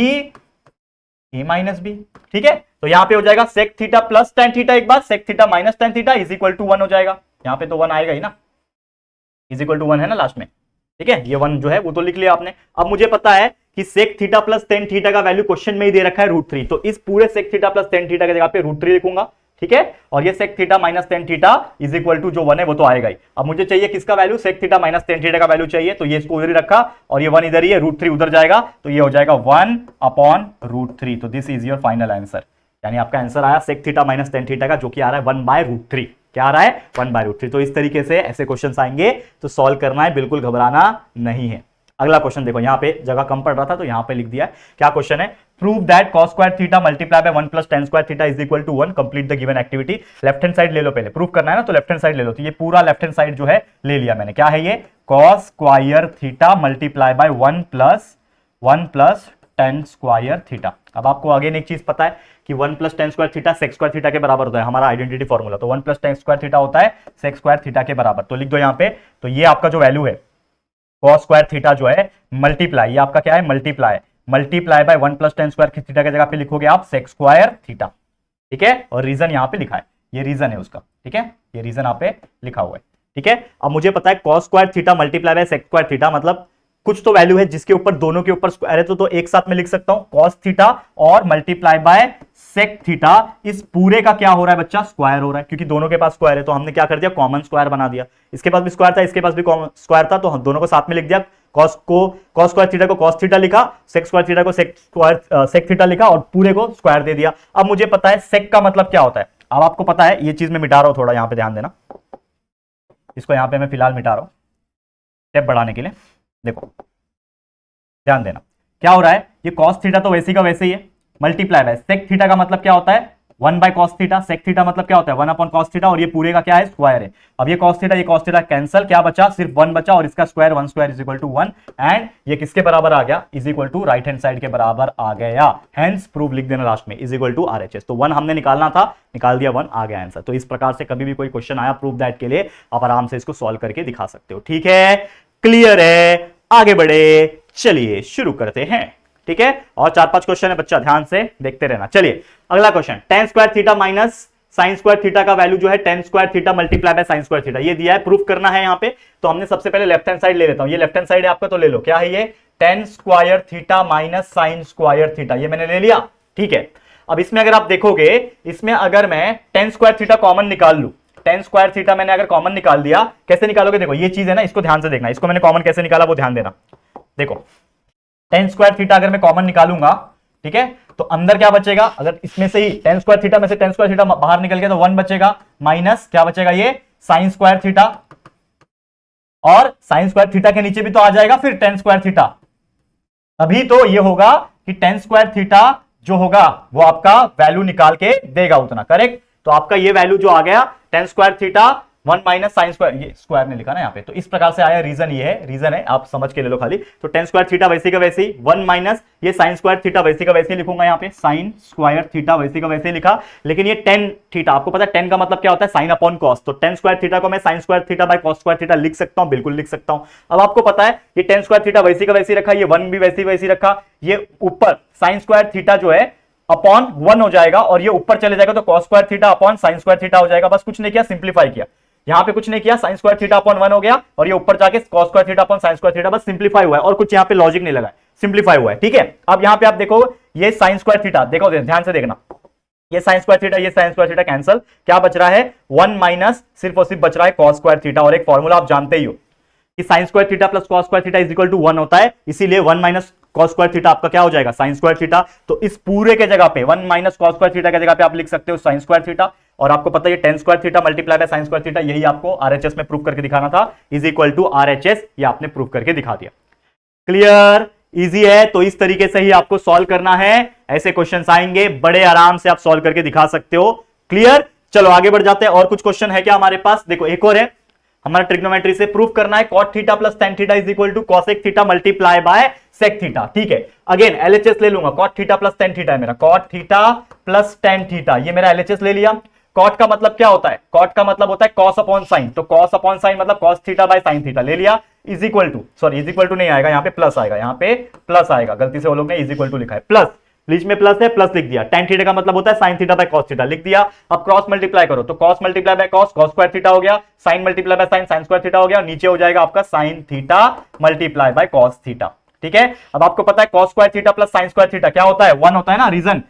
a minus b, ठीक है। तो यहां पे हो जाएगा sec theta plus tan theta, एक बार sec theta minus tan theta is equal to 1 हो जाएगा। यहां पे तो 1 आएगा ही ना, इज इक्वल टू 1 है ना लास्ट में, ठीक है। ये 1 जो है वो तो लिख लिया आपने। अब मुझे पता है कि sec theta plus tan theta का वैल्यू क्वेश्चन में ही दे रखा है √3, तो इस पूरे sec theta plus tan theta की जगह पे √3 लिखूंगा, ठीक है। और ये sec theta minus tan theta is equal to जो 1 है वो तो आएगा ही। अब मुझे चाहिए किसका value, sec theta minus tan theta का वैल्यू चाहिए, तो ये इसको उधर ही रखा, और ये 1 इधर ही है, √3 उधर जाएगा, तो ये हो जाएगा 1 अपॉन √3। तो this is your final answer, यानी आपका आंसर आया sec theta minus tan theta का, जो कि आ रहा है 1 बाय √3। क्या आ रहा है, 1 बाय √3। तो इस तरीके से ऐसे क्वेश्चन आएंगे तो सॉल्व करना है, बिल्कुल घबराना नहीं है। अगला क्वेश्चन देखो, यहां पे जगह कम पड़ रहा था तो यहां पे लिख दिया है। क्या क्वेश्चन है, prove that cos square theta multiply by 1 plus tan square theta is equal to 1, complete the given activity. Left hand side ले लो, पहले प्रूव करना है ना, तो लेफ्ट हैंड साइड ले लो। तो ये पूरा लेफ्ट हैंड साइड जो है ले लिया मैंने। क्या है ये, cos square theta multiply by 1 plus tan square theta. अब आपको अगेन एक चीज पता है कि 1 plus tan square theta sec square theta के बराबर होता है, हमारा आइडेंटिटी फॉर्मूला। तो 1 प्लस टेन स्क्वायर थीटा होता है सेक स्क्वायर थीटा के बराबर। तो लिख दो यहां पे, तो ये आपका जो वैल्यू है cos स्क्वायर थीटा जो है मल्टीप्लाई, ये आपका क्या है, multiply by 1 plus tan square theta की जगह पे लिखोगे आप सेक स्क्वायर थीटा, ठीक है। और रीजन यहां पे लिखा है, ये रीजन है उसका, ठीक है, ये रीजन यहां पे लिखा हुआ है, ठीक है। अब मुझे पता है cos square theta multiply by sec square theta मतलब कुछ तो वैल्यू है जिसके ऊपर दोनों के ऊपर स्क्वायर है, तो एक साथ में लिख सकता हूं कॉस थीटा और मल्टीप्लाई बाय सेक थीटा। इस पूरे का क्या हो रहा है बच्चा, स्क्वायर हो रहा है, क्योंकि दोनों के पास स्क्वायर है तो हमने क्या कर दिया, कॉमन स्क्वायर बना दिया। इसके पास भी स्क्वायर था, इसके पास भी स्क्वायर था, तो हम दोनों को साथ में लिख दिया। कॉस स्क्वायर थीटा को कॉस थीटा लिखा, सेक स्क्वायर थीटा को सेक थीटा लिखा और पूरे को स्क्वायर दे दिया। अब मुझे पता है सेक का मतलब क्या होता है। अब आपको पता है, ये चीज मैं मिटा रहा हूं, थोड़ा यहां पे ध्यान देना, इसको यहां पे मैं फिलहाल मिटा रहा हूं स्टेप बढ़ाने के लिए। देखो ध्यान देना क्या हो रहा है, ये कॉस थीटा तो वैसे का वैसे ही है, मल्टीप्लाई बाय सेक थीटा का मतलब क्या होता है, 1 by cos theta. Sec theta मतलब क्या होता है, 1 अपॉन कॉस थीटा, और ये पूरे का क्या है, स्क्वायर है। अब ये कॉस थीटा कैंसिल, क्या बचा, सिर्फ 1 बचा, और इसका square 1 square is equal to 1, and ये किसके बराबर आ गया, is equal to right hand side के बराबर आ गया। हेंस प्रूफ लिख देना लास्ट में, इज इक्वल टू आरएचएस। तो 1 हमने निकालना था, निकाल दिया, 1 आ गया आंसर। तो इस प्रकार से कभी भी कोई क्वेश्चन आया प्रूफ दैट के लिए आप आराम से इसको सॉल्व करके दिखा सकते हो। ठीक है, क्लियर है, आगे बढ़े, चलिए शुरू करते हैं। ठीक है, और 4-5 क्वेश्चन है बच्चा, ध्यान से देखते रहना। चलिए अगला question, tan square theta minus sign square theta का वैल्यू जो है tan square theta multiply by sine square theta, ये दिया है, प्रूफ करना है यहां पे। तो हमने सबसे पहले लेफ्ट हैंड साइड ले लेता हूं, ये लेफ्ट हैंड साइड है आपका, तो ले लो, क्या है ये, tan square theta minus sign square theta, ये मैंने ले लिया। ठीक है, अब इसमें अगर आप देखोगे, इसमें अगर मैं tan स्क्वायर थीटा कॉमन निकाल लूं, tan स्क्वायर थीटा मैंने अगर कॉमन निकाल दिया, कैसे निकालोगे, देखो ये चीज है ना, इसको ध्यान से देखना, इसको मैंने कॉमन कैसे निकाला वो ध्यान देना। देखो tan स्क्वायर थीटा अगर मैं कॉमन निकालूंगा, ठीक है, तो अंदर क्या बचेगा, अगर इसमें से ही tan स्क्वायर थीटा में से tan स्क्वायर थीटा बाहर निकल गया तो 1 बचेगा, माइनस क्या बचेगा, ये sin स्क्वायर थीटा, और sin स्क्वायर थीटा के नीचे भी तो आ जाएगा फिर tan स्क्वायर थीटा। अभी तो ये होगा कि tan स्क्वायर थीटा जो होगा वो आपका वैल्यू निकाल के देगा उतना, करेक्ट। तो आपका ये वैल्यू जो आ गया tan square theta 1 minus sine square, ये स्क्वायर ने लिखा ना यहाँ पे, तो इस प्रकार से आया, रीजन ये है, रीजन है, आप समझ के ले लो खाली। तो tan स्क्वायर थीटा वैसे का वैसे ही, 1 माइनस ये साइन स्क्वायर थीटा वैसे का वैसे ही लिखूंगा यहाँ पे, साइन स्क्वायर थीटा वैसे का वैसे ही लिखा। लेकिन ये tan थीटा, आपको पता है tan का मतलब क्या होता है, साइन अपॉन कॉस, तो tan स्क्वायर थीटा को मैं sign square theta by cos square theta लिख सकता हूँ, बिल्कुल लिख सकता हूँ। अब आपको पता है ये tan स्क्वायर थीटा वैसे का वैसे ही रखा, ये 1 भी वैसे रखा, ये ऊपर साइन स्क्वायर थीटा जो है अपॉन 1 हो जाएगा, और ये ऊपर चले जाएगा तो cos square theta upon sine square theta हो जाएगा। बस कुछ नहीं किया, सिंप्लीफाई किया, यहां पे कुछ नहीं किया, साइन स्क्वायर थीटा अपॉन 1 हो गया, और ये ऊपर जाके cos square theta upon sine square theta, बस सिंप्लीफाई हुआ है, और कुछ यहां पे लॉजिक नहीं लगा है, सिंप्लीफाई हुआ है। ठीक है, अब यहां पे आप देखो ये साइन स्क्वायर थीटा, देखो ध्यान से देखना, ये साइन स्क्वायर थीटा, ये साइन स्क्वायर थीटा कैंसिल, क्या बच रहा है, 1 माइनस सिर्फ और सिर्फ बच रहा है कॉस स्क्वायर थीटा, और एक फॉर्मूला आप जानते ही हो कि sine square theta plus cos square theta is equal to 1 होता है, इसीलिए 1 माइनस कॉस स्क्वायर थीटा आपका क्या हो जाएगा, साइन स्क्वायर थीटा। तो इस पूरे के जगह पे 1 माइनस कॉस स्क्वायर थीटा के जगह पे आप लिख सकते हो साइन स्क्वायर थीटा, और आपको पता है tan square theta multiply by sine square theta, यही आपको आरएचएस में प्रूव करके दिखाना था, इज इक्वल टू आरएचएस, ये आपने प्रूव करके दिखा दिया। क्लियर, इजी है, तो इस तरीके से ही आपको सॉल्व करना है, ऐसे क्वेश्चंस आएंगे, बड़े आराम से आप सॉल्व करके दिखा सकते हो। क्लियर, चलो आगे बढ़ जाते हैं, और कुछ क्वेश्चन है क्या हमारे पास, देखो एक और है, हमारा ट्रिग्नोमेट्री से प्रूफ करना है cot theta plus tan theta is equal to cosec theta multiply by sec theta. ठीक है, अगेन एलएचएस ले लूंगा, cot theta plus tan theta है मेरा, cot theta plus tan theta, ये मेरा एलएचएस ले लिया। cot का मतलब क्या होता है, cot का मतलब होता है cos अपॉन साइन, तो cos अपॉन साइन मतलब cos theta by sin theta ले लिया, is equal to, sorry is equal to नहीं आएगा, यहाँ पे प्लस आएगा, यहाँ पे प्लस आएगा, गलती से वो लोग ने इज इक्वल टू लिखा है, प्लस बीच में प्लस है, प्लस लिख दिया। tan थीटा का मतलब होता है sin theta by cos theta लिख दिया। अब क्रॉस मल्टीप्लाई करो, तो cos multiply by cos cos square theta हो गया, sin multiply by sin sin square theta हो गया, और नीचे हो जाएगा आपका sin theta multiply bye cos theta. ठीक है, अब आपको पता है cos square theta plus sin square theta क्या होता है, 1 होता है ना, रीजन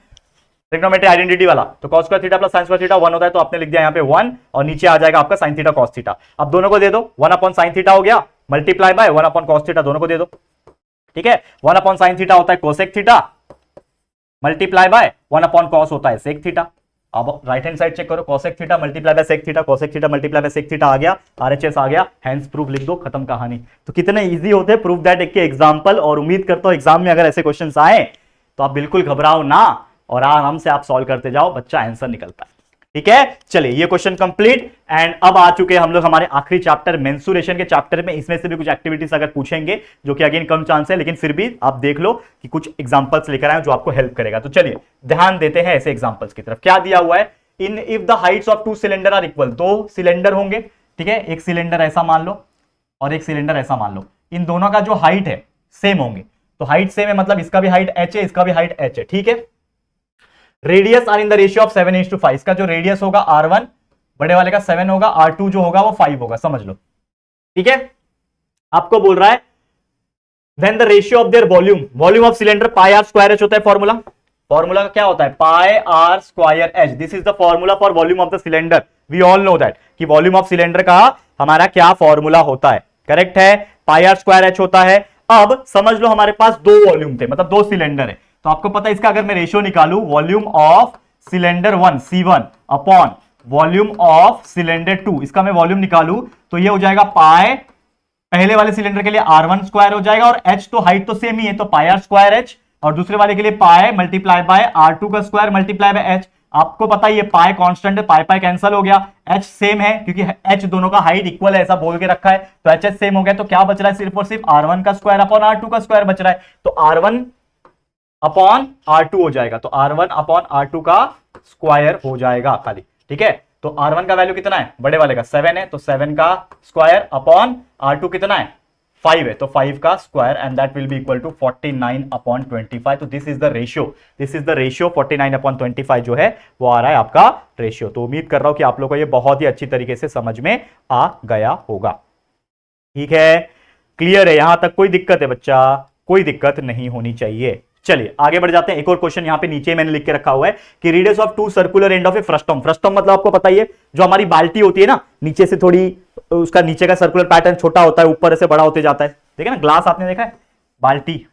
ट्रिग्नोमेट्री आइडेंटिटी वाला, तो cos square theta plus sin square theta 1 होता है, तो आपने लिख दिया यहाँ पे 1, और नीचे आ जाएगा आपका sin थीटा cos थीटा। अब दोनों को दे दो, 1 अपॉन sin थीटा हो गया multiply by 1 upon cos theta, दोनों को दे दो। ठीक है, 1 अपॉन sin थीटा होता है cosec theta multiply by 1 upon cos होता है sec थीटा। अब राइट हैंड साइड चेक करो, cosec theta multiply by sec theta, cosec theta multiply by sec theta आ गया, आरएचएस आ गया, हेंस प्रूफ लिख दो, खत्म कहानी। तो कितने इजी होते हैं प्रूफ दैट एक के एग्जांपल, और उम्मीद करता हूं एग्जाम में अगर ऐसे क्वेश्चंस आए तो आप बिल्कुल घबराओ ना, और आराम से आप सॉल्व करते जाओ, बच्चा आंसर निकलता है। ठीक है, चलिए ये क्वेश्चन कंप्लीट, एंड अब आ चुके हम लोग हमारे आखिरी चैप्टर मेंसुरेशन के चैप्टर में। इसमें से भी कुछ एक्टिविटीज अगर पूछेंगे, जो कि अगेन कम चांस है, लेकिन फिर भी आप देख लो कि कुछ एग्जांपल्स लेकर आए जो आपको हेल्प करेगा। तो चलिए ध्यान देते हैं ऐसे एग्जांपल्स की तरफ। क्या दिया हुआ है, in if the heights of 2 cylinder are equal, 2 cylinder होंगे, ठीक है, एक सिलेंडर ऐसा मान लो और एक सिलेंडर ऐसा मान लो, इन दोनों का जो हाइट है सेम होंगे, तो हाइट सेम है मतलब इसका भी हाइट h है, इसका भी हाइट h है। ठीक है, radius R in the ratio of 7:5, इसका जो रेडियस होगा r1 बड़े वाले का 7 होगा, r2 जो होगा वो 5 होगा, समझ लो। ठीक है, आपको बोल रहा है then the ratio of their volume, volume of cylinder pi r square h होता है फॉर्मूला, फॉर्मूला का क्या होता है pi r square h, this is the formula for volume of the cylinder, we all know that कि volume of cylinder का हमारा क्या फॉर्मूला होता है, करेक्ट है, पाई आर स्क्वायर एच होता है। अब समझ लो हमारे पास दो वॉल्यूम थे, मतलब दो सिलेंडर है, तो आपको पता है इसका अगर मैं रेशियो निकालू volume of cylinder 1 C1 upon volume of cylinder 2, इसका मैं वॉल्यूम निकालू तो ये हो जाएगा पाई, पहले वाले सिलेंडर के लिए R1 स्क्वायर हो जाएगा और H तो हाइट तो सेम ही है तो पाई आर स्क्वायर H, और दूसरे वाले के लिए पाई मल्टीप्लाई बाय R2 का स्क्वायर मल्टीप्लाई बाय H। आपको पता है ये पाई कांस्टेंट है, पाई पाई कैंसिल हो गया, H सेम है क्योंकि H दोनों का हाइट इक्वल है ऐसा बोल के रखा है, तो H सेम हो गया, तो क्या बच रहा है सिर्फ और सिर्फ R1 का स्क्वायर अपॉन R2 का स्क्वायर बच रहा है, तो R1 अपॉन R2 हो जाएगा, तो R1 अपॉन R2 का स्क्वायर हो जाएगा खाली, ठीक है। तो R1 का वैल्यू कितना है बड़े वाले का 7 है, तो 7 का स्क्वायर अपॉन R2 कितना है 5 है, तो 5 का square and that will be equal to 49 upon 25, तो this is the ratio, this is the ratio 49 upon 25 जो है वो आ रहा है आपका रेशियो। तो उम्मीद कर रहा हूं कि आप लोगों को ये बहुत ही अच्छी तरीके से समझ में आ गया होगा, ठीक है, क्लियर है, यहां तक कोई दिक्कत है बच्चा, कोई दिक्कत नहीं होनी चाहिए। चलिए आगे बढ़ जाते हैं, एक और क्वेश्चन यहां पे नीचे मैंने लिख के रखा हुआ है कि radius of two circular end of a frustum, frustum मतलब आपको पता ही है जो हमारी बाल्टी होती है ना, नीचे से थोड़ी उसका नीचे का सर्कुलर पैटर्न छोटा होता है ऊपर से बड़ा होते जाता है, देखा ना ग्लास आपने देखा है, बाल्टी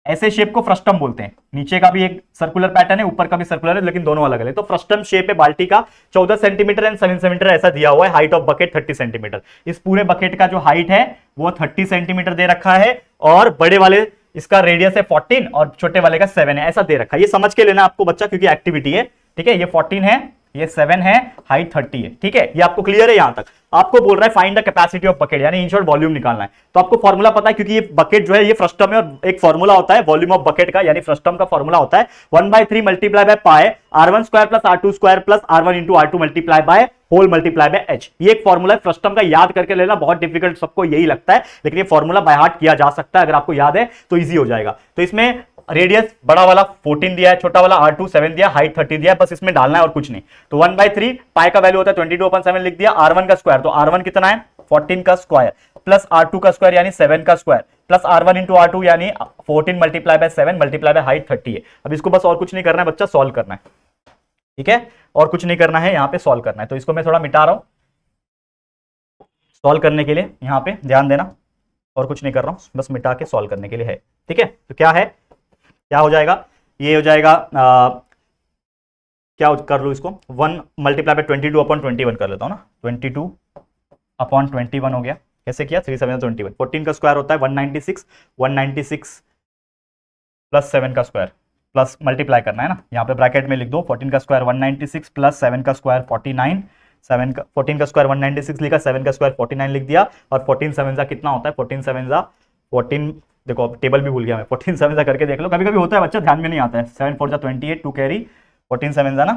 ऐसे शेप को फ्रस्टम बोलते हैं, नीचे का भी एक सर्कुलर पैटर्न है ऊपर का भी सर्कुलर है लेकिन दोनों अलग अलग है, तो फ्रस्टम शेप है बाल्टी का, 14 सेंटीमीटर एंड 7 सेंटीमीटर ऐसा दिया हुआ है, हाइट ऑफ बकेट 30 सेंटीमीटर, इस पूरे बकेट का जो हाइट है वो 30 सेंटीमीटर दे रखा है और बड़े वाले इसका रेडियस है 14 और छोटे वाले का 7 है, ऐसा दे रखा है, ये समझ के लेना आपको बच्चा क्योंकि एक्टिविटी है, ठीक है, ये 14 है ये 7 है हाइट 30 है, ठीक है, ये आपको क्लियर है, यहां तक आपको बोल रहा है find the capacity of bucket, यानी इन शॉर्ट वॉल्यूम निकालना है, तो आपको फॉर्मूला पता है क्योंकि ये बकेट जो है ये फ्रस्टम है और एक फॉर्मूला होता है वॉल्यूम ऑफ बकेट का, यानी फ्रस्टम का फॉर्मूला होता है 1/3 multiply by pi R1 square plus R2 square plus R1 into R2 multiply by whole multiply by H, ये एक फॉर्मूला है फ्रस्टम का, याद करके लेना, बहुत डिफिकल्ट सबको यही लगता है लेकिन ये फॉर्मूला बाय हार्ट किया जा सकता है, अगर आपको याद है तो इजी हो जाएगा। तो इसमें रेडियस बड़ा वाला 14 दिया है, छोटा वाला R2 7 दिया, हाइट 30 दिया, बस इसमें डालना है और कुछ नहीं, तो 1/3 पाई का वैल्यू होता है 22/7 लिख दिया, R1 का स्क्वायर, तो R1 कितना है 14 का स्क्वायर प्लस R2 का स्क्वायर यानी 7 का square plus R1 into R2 यानी 14 multiply by 7 multiply by height 30 है। अब इसको बस और कुछ नहीं करना है बच्चा, सॉल्व करना है, ठीक है, और कुछ नहीं करना है, यहाँ पे सॉल्व करना है, तो इसको मैं थोड़ा मिटा रहा हूं सॉल्व करने के लिए, यहाँ पे ध्यान देना, और कुछ नहीं कर रहा हूं, बस मिटा के सॉल्व करने के लिए है, ठीक है। तो क्या है, क्या हो जाएगा, ये हो जाएगा क्या कर लूँ इसको 1 मल्टीप्लाई बाय 22 अपॉन 21 कर लेता हूँ ना, 22 अपॉन 21 हो गया, कैसे किया 3 7 21, 14 का स्क्वायर होता है 196, 196 प्लस 7 का स्क्वायर प्लस मल्टीप्लाई करना है ना, यहाँ पे ब्रैकेट में लिख दो 14 का स्क्वायर 196 प्लस 7 का स्क्वायर 49, 14 का स्क्वायर 196 लिखा, 7 का स्क्वायर 49 लिख दिया, और 14 7 का कितना होता है 14 7 14, देखो अब टेबल भी भूल गया मैं, 14 7 करके देख लो, कभी कभी होता है बच्चा ध्यान में नहीं आता है, 7 4 28 2 कैरी 14 7 ना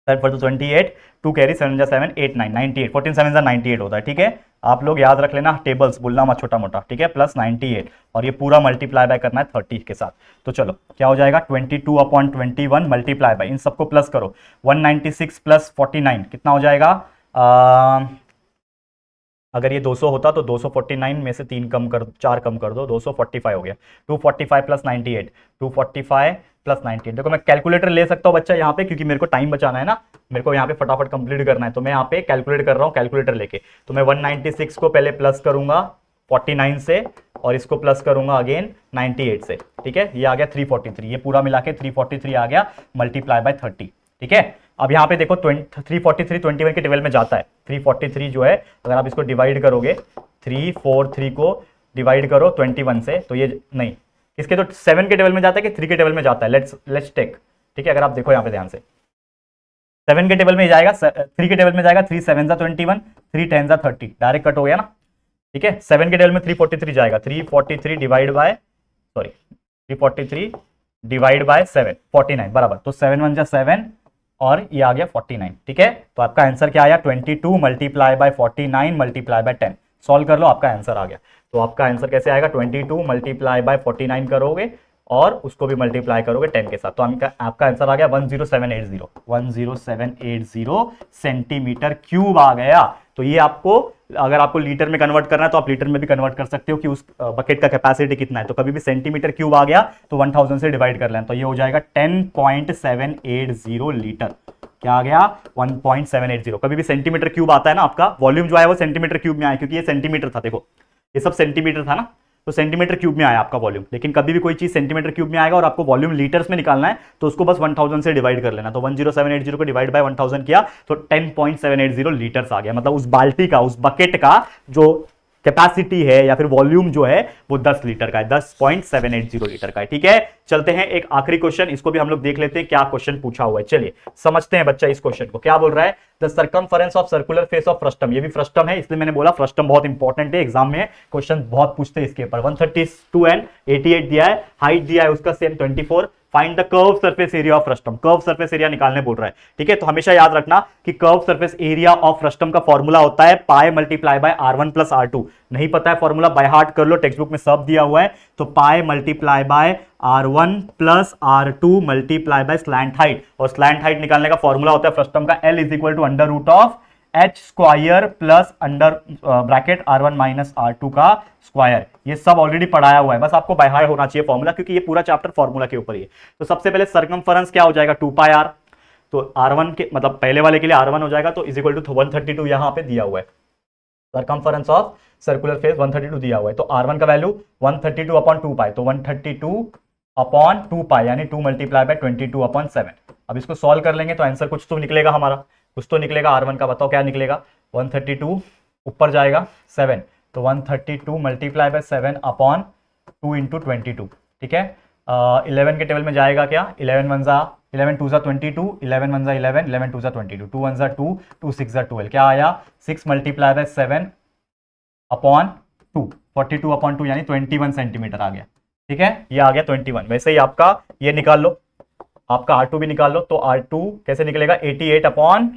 7 4 28 2 कैरी 7 7 8 9 98, 14 7 98 होता है, ठीक है, आप लोग याद रख लेना, टेबल्स भूलना मत छोटा मोटा, ठीक है, प्लस 98 और ये पूरा मल्टीप्लाई बाय करना है 30 के साथ, तो चलो क्या हो जाएगा 22 अपॉन 21 मल्टीप्लाई बाय, इन सबको प्लस करो 196 प्लस 49 कितना हो जाएगा, अगर ये 200 होता तो 249 में से 4 कम कर दो, 245 हो गया, 245 प्लस 98, 245 प्लस 98, देखो मैं कैलकुलेटर ले सकता हूँ बच्चा यहाँ पे क्योंकि मेरे को टाइम बचाना है ना, मेरे को यहाँ पे फटाफट कंप्लीट करना है, तो मैं यहाँ पे कैलकुलेट कर रहा हूँ कैलकुलेटर लेके, तो मैं 196 को पहले प्लस करूंगा 49 से और इसको प्लस करूंगा अगेन 98 से, ठीक है, ये आ गया 343, ये पूरा मिला के 343 आ गया मल्टीप्लाई बाय 30, ठीक है। अब यहाँ पे देखो 343 21 के टेबल में जाता है, 343 जो है अगर आप इसको डिवाइड करोगे 343 को डिवाइड करो 21 से, तो ये नहीं किसके, तो 7 के टेबल में जाता है कि 3 के टेबल में जाता है, लेट्स टेक, ठीक है, अगर आप देखो यहाँ पे ध्यान से 7 के टेबल में जाएगा, 3 के टेबल में जाएगा, 3 7 21, 3 10 30, डायरेक्ट कट हो गया ना, ठीक है, 7 के टेबल में 343 जाएगा, 343 डिवाइड बाय 7 49 बराबर, तो 7 1 जा 7 और ये आ गया 49, ठीक है, तो आपका आंसर क्या आया 22 multiply by 49 multiply by 10, solve कर लो आपका आंसर आ गया, तो आपका आंसर कैसे आएगा 22 मल्टीप्लाई बाय 49 करोगे और उसको भी मल्टीप्लाई करोगे 10 के साथ, तो आपका आंसर आ गया 10780 10780 सेंटीमीटर क्यूब आ गया। तो ये आपको, अगर आपको लीटर में कन्वर्ट करना है तो आप लीटर में भी कन्वर्ट कर सकते हो कि उस बकेट का कैपेसिटी कितना है। तो कभी भी सेंटीमीटर क्यूब आ गया तो 1000 से डिवाइड कर लेना, तो ये हो जाएगा 10.780 लीटर। क्या आ गया? 1.780। कभी भी सेंटीमीटर क्यूब आता है ना, आपका वॉल्यूम जो है वो सेंटीमीटर क्यूब में आया, क्योंकि ये सेंटीमीटर था, देखो ये सब सेंटीमीटर था ना, तो सेंटीमीटर क्यूब में आया आपका वॉल्यूम। लेकिन कभी भी कोई चीज सेंटीमीटर क्यूब में आएगा और आपको वॉल्यूम लीटर्स में निकालना है तो उसको बस 1000 से डिवाइड कर लेना। तो 10780 को डिवाइड बाय 1000 किया तो 10.780 लीटर्स आ गया। मतलब उस बाल्टी का, उस बकेट का जो कैपेसिटी है या फिर वॉल्यूम जो है वो 10 लीटर का है, 10.780 लीटर का है। ठीक है, चलते हैं एक आखिरी क्वेश्चन, इसको भी हम लोग देख लेते हैं क्या क्वेश्चन पूछा हुआ है। चलिए समझते हैं बच्चा इस क्वेश्चन को। क्या बोल रहा है? The circumference of circular face of frustum. ये भी फ्रस्टम है, इसलिए मैंने बोला फ्रस्टम बहुत इंपॉर्टेंट है, एग्जाम में क्वेश्चन बहुत पूछते हैं इसके ऊपर। 132 एंड 88 दिया है, हाइट दिया है उसका same 24। Find the curve surface area of frustum. Curve surface area निकालने बोल रहा है। ठीक है, तो हमेशा याद रखना कि curve surface area of frustum का फॉर्मूला होता है पाई मल्टीप्लाई बाय R1 प्लस R2। नहीं पता है फॉर्मूला, बाय हार्ट कर लो, टेक्स्ट बुक में सब दिया हुआ है। तो पाई मल्टीप्लाई बाय R1 प्लस R2 multiply by slant height, और स्लैंट हाइट निकालने का फॉर्मूला होता है फ्रस्टम का L is equal to under root of H square plus under bracket R1 minus R2 का स्क्वायर। ये सब ऑलरेडी पढ़ाया हुआ है, बस आपको बाय हार्ट होना चाहिए फॉर्मूला, क्योंकि ये पूरा चैप्टर फॉर्मूला के ऊपर ही है। तो सबसे पहले सर्कमफरेंस क्या हो जाएगा? 2 पाई r। तो R1 के मतलब पहले वाले के लिए R1 हो जाएगा, तो इज इक्वल टू 132 यहां पे दिया हुआ है। सर्कमफरेंस ऑफ सर्कुलर फेस 132 दिया हुआ है, तो R1 का वैल्यू 132 अपॉन 2 पाई, तो 132 अपॉन 2 पाई यानी 2 मल्टीप्लाई बाय 22 अपॉन 7। अब इसको सॉल्व कर लेंगे तो आंसर कुछ तो निकलेगा हमारा, कुछ तो निकलेगा R1 का। बताओ क्या निकलेगा? 132 ऊपर जाएगा 7, तो 132 मल्टीप्लाई बाय 7 अपॉन 2 इंटू 22। ठीक है, 11 के टेबल में जाएगा क्या? 11 1 जा 11 2 जा 22, 11 1 जा 11, 11 2 जा 22, 2 1 जा 2, 2 6 जा 12। क्या आया? 6 मल्टीप्लाई बाय 7 अपॉन 2, 42 अपॉन 2 यानी 21 सेंटीमीटर आ गया। ठीक है, ये आ गया 21। वैसे ही आपका ये निकाल लो, आपका R2 भी निकाल लो। तो R2 कैसे निकलेगा? 88 अपॉन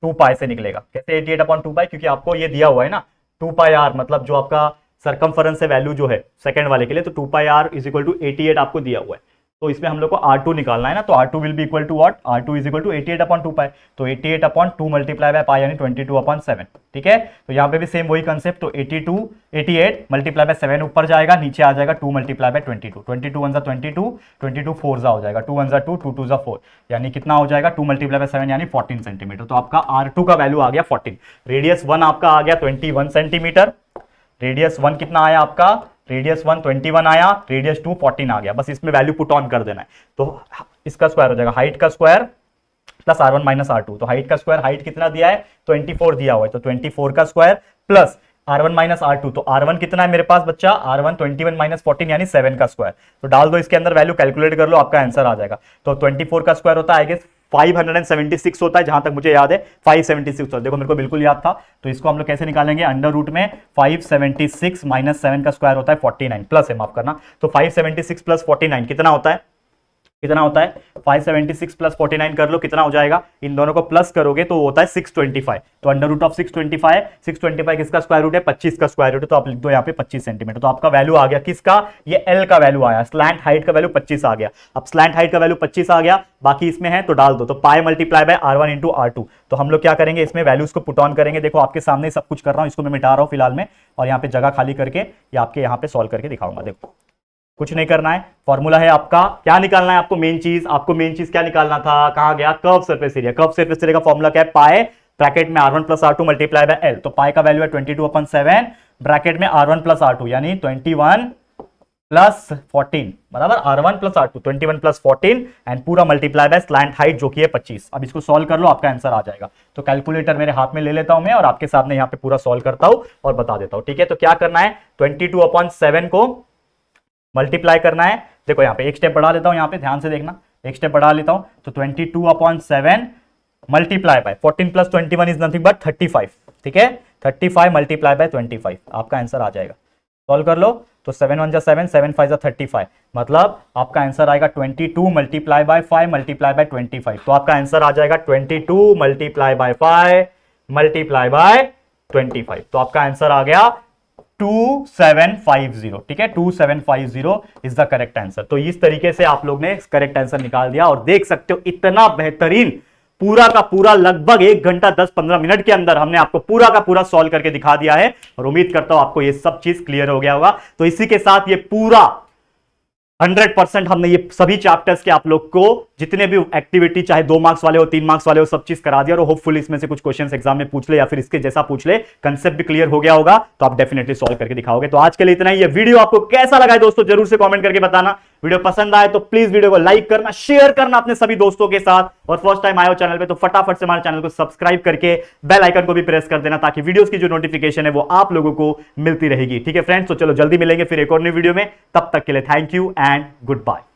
2 पाई से निकलेगा। कैसे 88 अपॉन 2 पाई? क्योंकि आपको ये दिया हुआ है ना 2 पाई r, मतलब जो आपका सर्कमफरेंस है वैल्यू जो है सेकंड वाले के लिए, तो 2 पाई r इज इक्वल टू 88 आपको दिया हुआ है। तो इसमें हम लोग को R2 निकालना है ना, तो R2 will be equal to what? R2 is equal to 88 upon 2 pi, तो 88 अपॉन 2 मल्टीप्लाई बाय पाई यानी 22 अपॉन 7। ठीक है, तो यहाँ पे भी सेम वही कंसेप्ट, तो 88 मल्टीप्लाई बाय 7 ऊपर जाएगा, नीचे आ जाएगा 2 मल्टीप्लाई बाय 22, 22 1 जा 22, 22 4 जा हो जाएगा, 2 1 जा 2, 2 2 जा 4, यानी कितना हो जाएगा? 2 मल्टीप्लाई बाय 7 यानी 14 सेंटीमीटर। तो आपका R2 का वैल्यू आ गया 14। रेडियस 1 आपका आ गया 21 सेंटीमीटर। रेडियस 1 कितना आया आपका? रेडियस 1 21 आया, रेडियस 2 14 आ गया। बस इसमें वैल्यू पुट ऑन कर देना है, तो इसका स्क्वायर हो जाएगा हाइट का square plus R1 minus R2। तो हाइट का स्क्वायर, हाइट कितना दिया है? 24 दिया हुआ है, तो 24 का square plus R1 minus R2। तो R1 कितना है मेरे पास बच्चा? R1 21 माइनस 14 यानी 7 का स्क्वायर। तो डाल दो इसके अंदर, वैल्यू कैलकुलेट कर लो, आपका आंसर आ जाएगा। तो 24 का स्क्वायर होता है आई गेस 576 होता है, जहां तक मुझे याद है 576 होता है। देखो मेरे को बिल्कुल याद था। तो इसको हम लोग कैसे निकालेंगे? अंडर रूट में 576 माइनस 7 का स्क्वायर होता है 49, प्लस है माफ करना। तो 576 प्लस 49 कितना होता है? कितना होता है? 576 प्लस 49 कर लो, कितना हो जाएगा? इन दोनों को प्लस करोगे तो होता है 625। तो अंडर रूट ऑफ 625 किसका स्क्वायर रूट है? 25 का स्क्वायर रूट है, तो आप लिख दो यहाँ पे 25 सेंटीमीटर। तो आपका वैल्यू आ गया किसका? ये L का वैल्यू आया, स्लैंट हाइट का वैल्यू 25 आ गया। अब स्लैंट हाइट का वैल्यू 25 आ गया, बाकी इसमें है तो डाल दो। तो pi multiply by R1 into R2। तो हम लोग क्या करेंगे? इसमें वैल्यूज को पुट ऑन करेंगे। देखो आपके सामने सब कुछ कर रहा हूं, इसको मैं मिटा रहा हूं फिलहाल में, और यहाँ पे जगह खाली करके ये आपके यहाँ पे सॉल्व करके दिखाऊंगा। देखो कुछ नहीं करना है, फॉर्मूला है आपका, क्या निकालना है आपको? मेन चीज क्या निकालना था? कहां गया? Curve surface area. Curve surface area का फॉर्मूला क्या है? पाई ब्रैकेट में R1 प्लस R2 मल्टीप्लाई बाय L। तो पाई का वैल्यू है 22/7 ब्रैकेट में R1 प्लस R2 यानी 21 प्लस 14 बराबर R1 प्लस R2, 21 प्लस 14 एंड पूरा मल्टीप्लाई बाय स्लैंट हाइट जो कि है 25। अब इसको सॉल्व कर लो, आपका आंसर आ जाएगा। तो कैलकुलेटर मेरे हाथ में ले लेता हूं मैं और आपके सामने यहाँ पे पूरा सॉल्व करता हूं और बता देता हूं। ठीक है, तो क्या करना है? 22/7 को मल्टीप्लाई करना है। देखो यहाँ पे एक स्टेप बढ़ा लेता हूं, यहाँ पे ध्यान से देखना, एक स्टेप बढ़ा लेता हूं। तो 22/7 multiply by 14 plus 21 is nothing but 35। ठीक है, 35 मल्टीप्लाई बाय 25 आपका आंसर आ जाएगा। सॉल्व कर लो, तो 7 1 जा 7, 7 5 जा 35, मतलब आपका आंसर आएगा 22 मल्टीप्लाई बाय 5 मल्टीप्लाई बाय 25। तो आपका आंसर आ जाएगा 22 मल्टीप्लाई बाय 5 मल्टीप्लाई बाय 25। तो आपका आंसर आ गया 2750, ठीक है, 2750 इज द करेक्ट आंसर। तो इस तरीके से आप लोग ने करेक्ट आंसर निकाल दिया और देख सकते हो इतना बेहतरीन पूरा का पूरा लगभग 1 घंटा 10-15 मिनट के अंदर हमने आपको पूरा का पूरा सॉल्व करके दिखा दिया है और उम्मीद करता हूं आपको ये सब चीज क्लियर हो गया होगा। तो इसी के साथ ये पूरा 100% हमने ये सभी चैप्टर्स के आप लोग को जितने भी एक्टिविटी चाहे 2 मार्क्स वाले हो 3 मार्क्स वाले हो सब चीज करा दिया और होपफुली इसमें से कुछ क्वेश्चंस एग्जाम में पूछ ले या फिर इसके जैसा पूछ ले, कंसेप्ट भी क्लियर हो गया होगा तो आप डेफिनेटली सॉल्व करके दिखाओगे। तो आज के लिए इतना ही। ये वीडियो आपको कैसा लगा है दोस्तों जरूर से कमेंट करके बताना। वीडियो पसंद आए तो प्लीज वीडियो को लाइक करना, शेयर करना अपने सभी दोस्तों के साथ और फर्स्ट टाइम आए हो चैनल पे तो फटाफट से हमारे चैनल को सब्सक्राइब करके बेल आइकन को भी प्रेस कर देना ताकि वीडियोस की जो नोटिफिकेशन है वो आप लोगों को मिलती रहेगी। ठीक है फ्रेंड्स, तो चलो जल्दी मिलेंगे फिर एक और नई वीडियो में। तब तक के लिए thank you and good bye.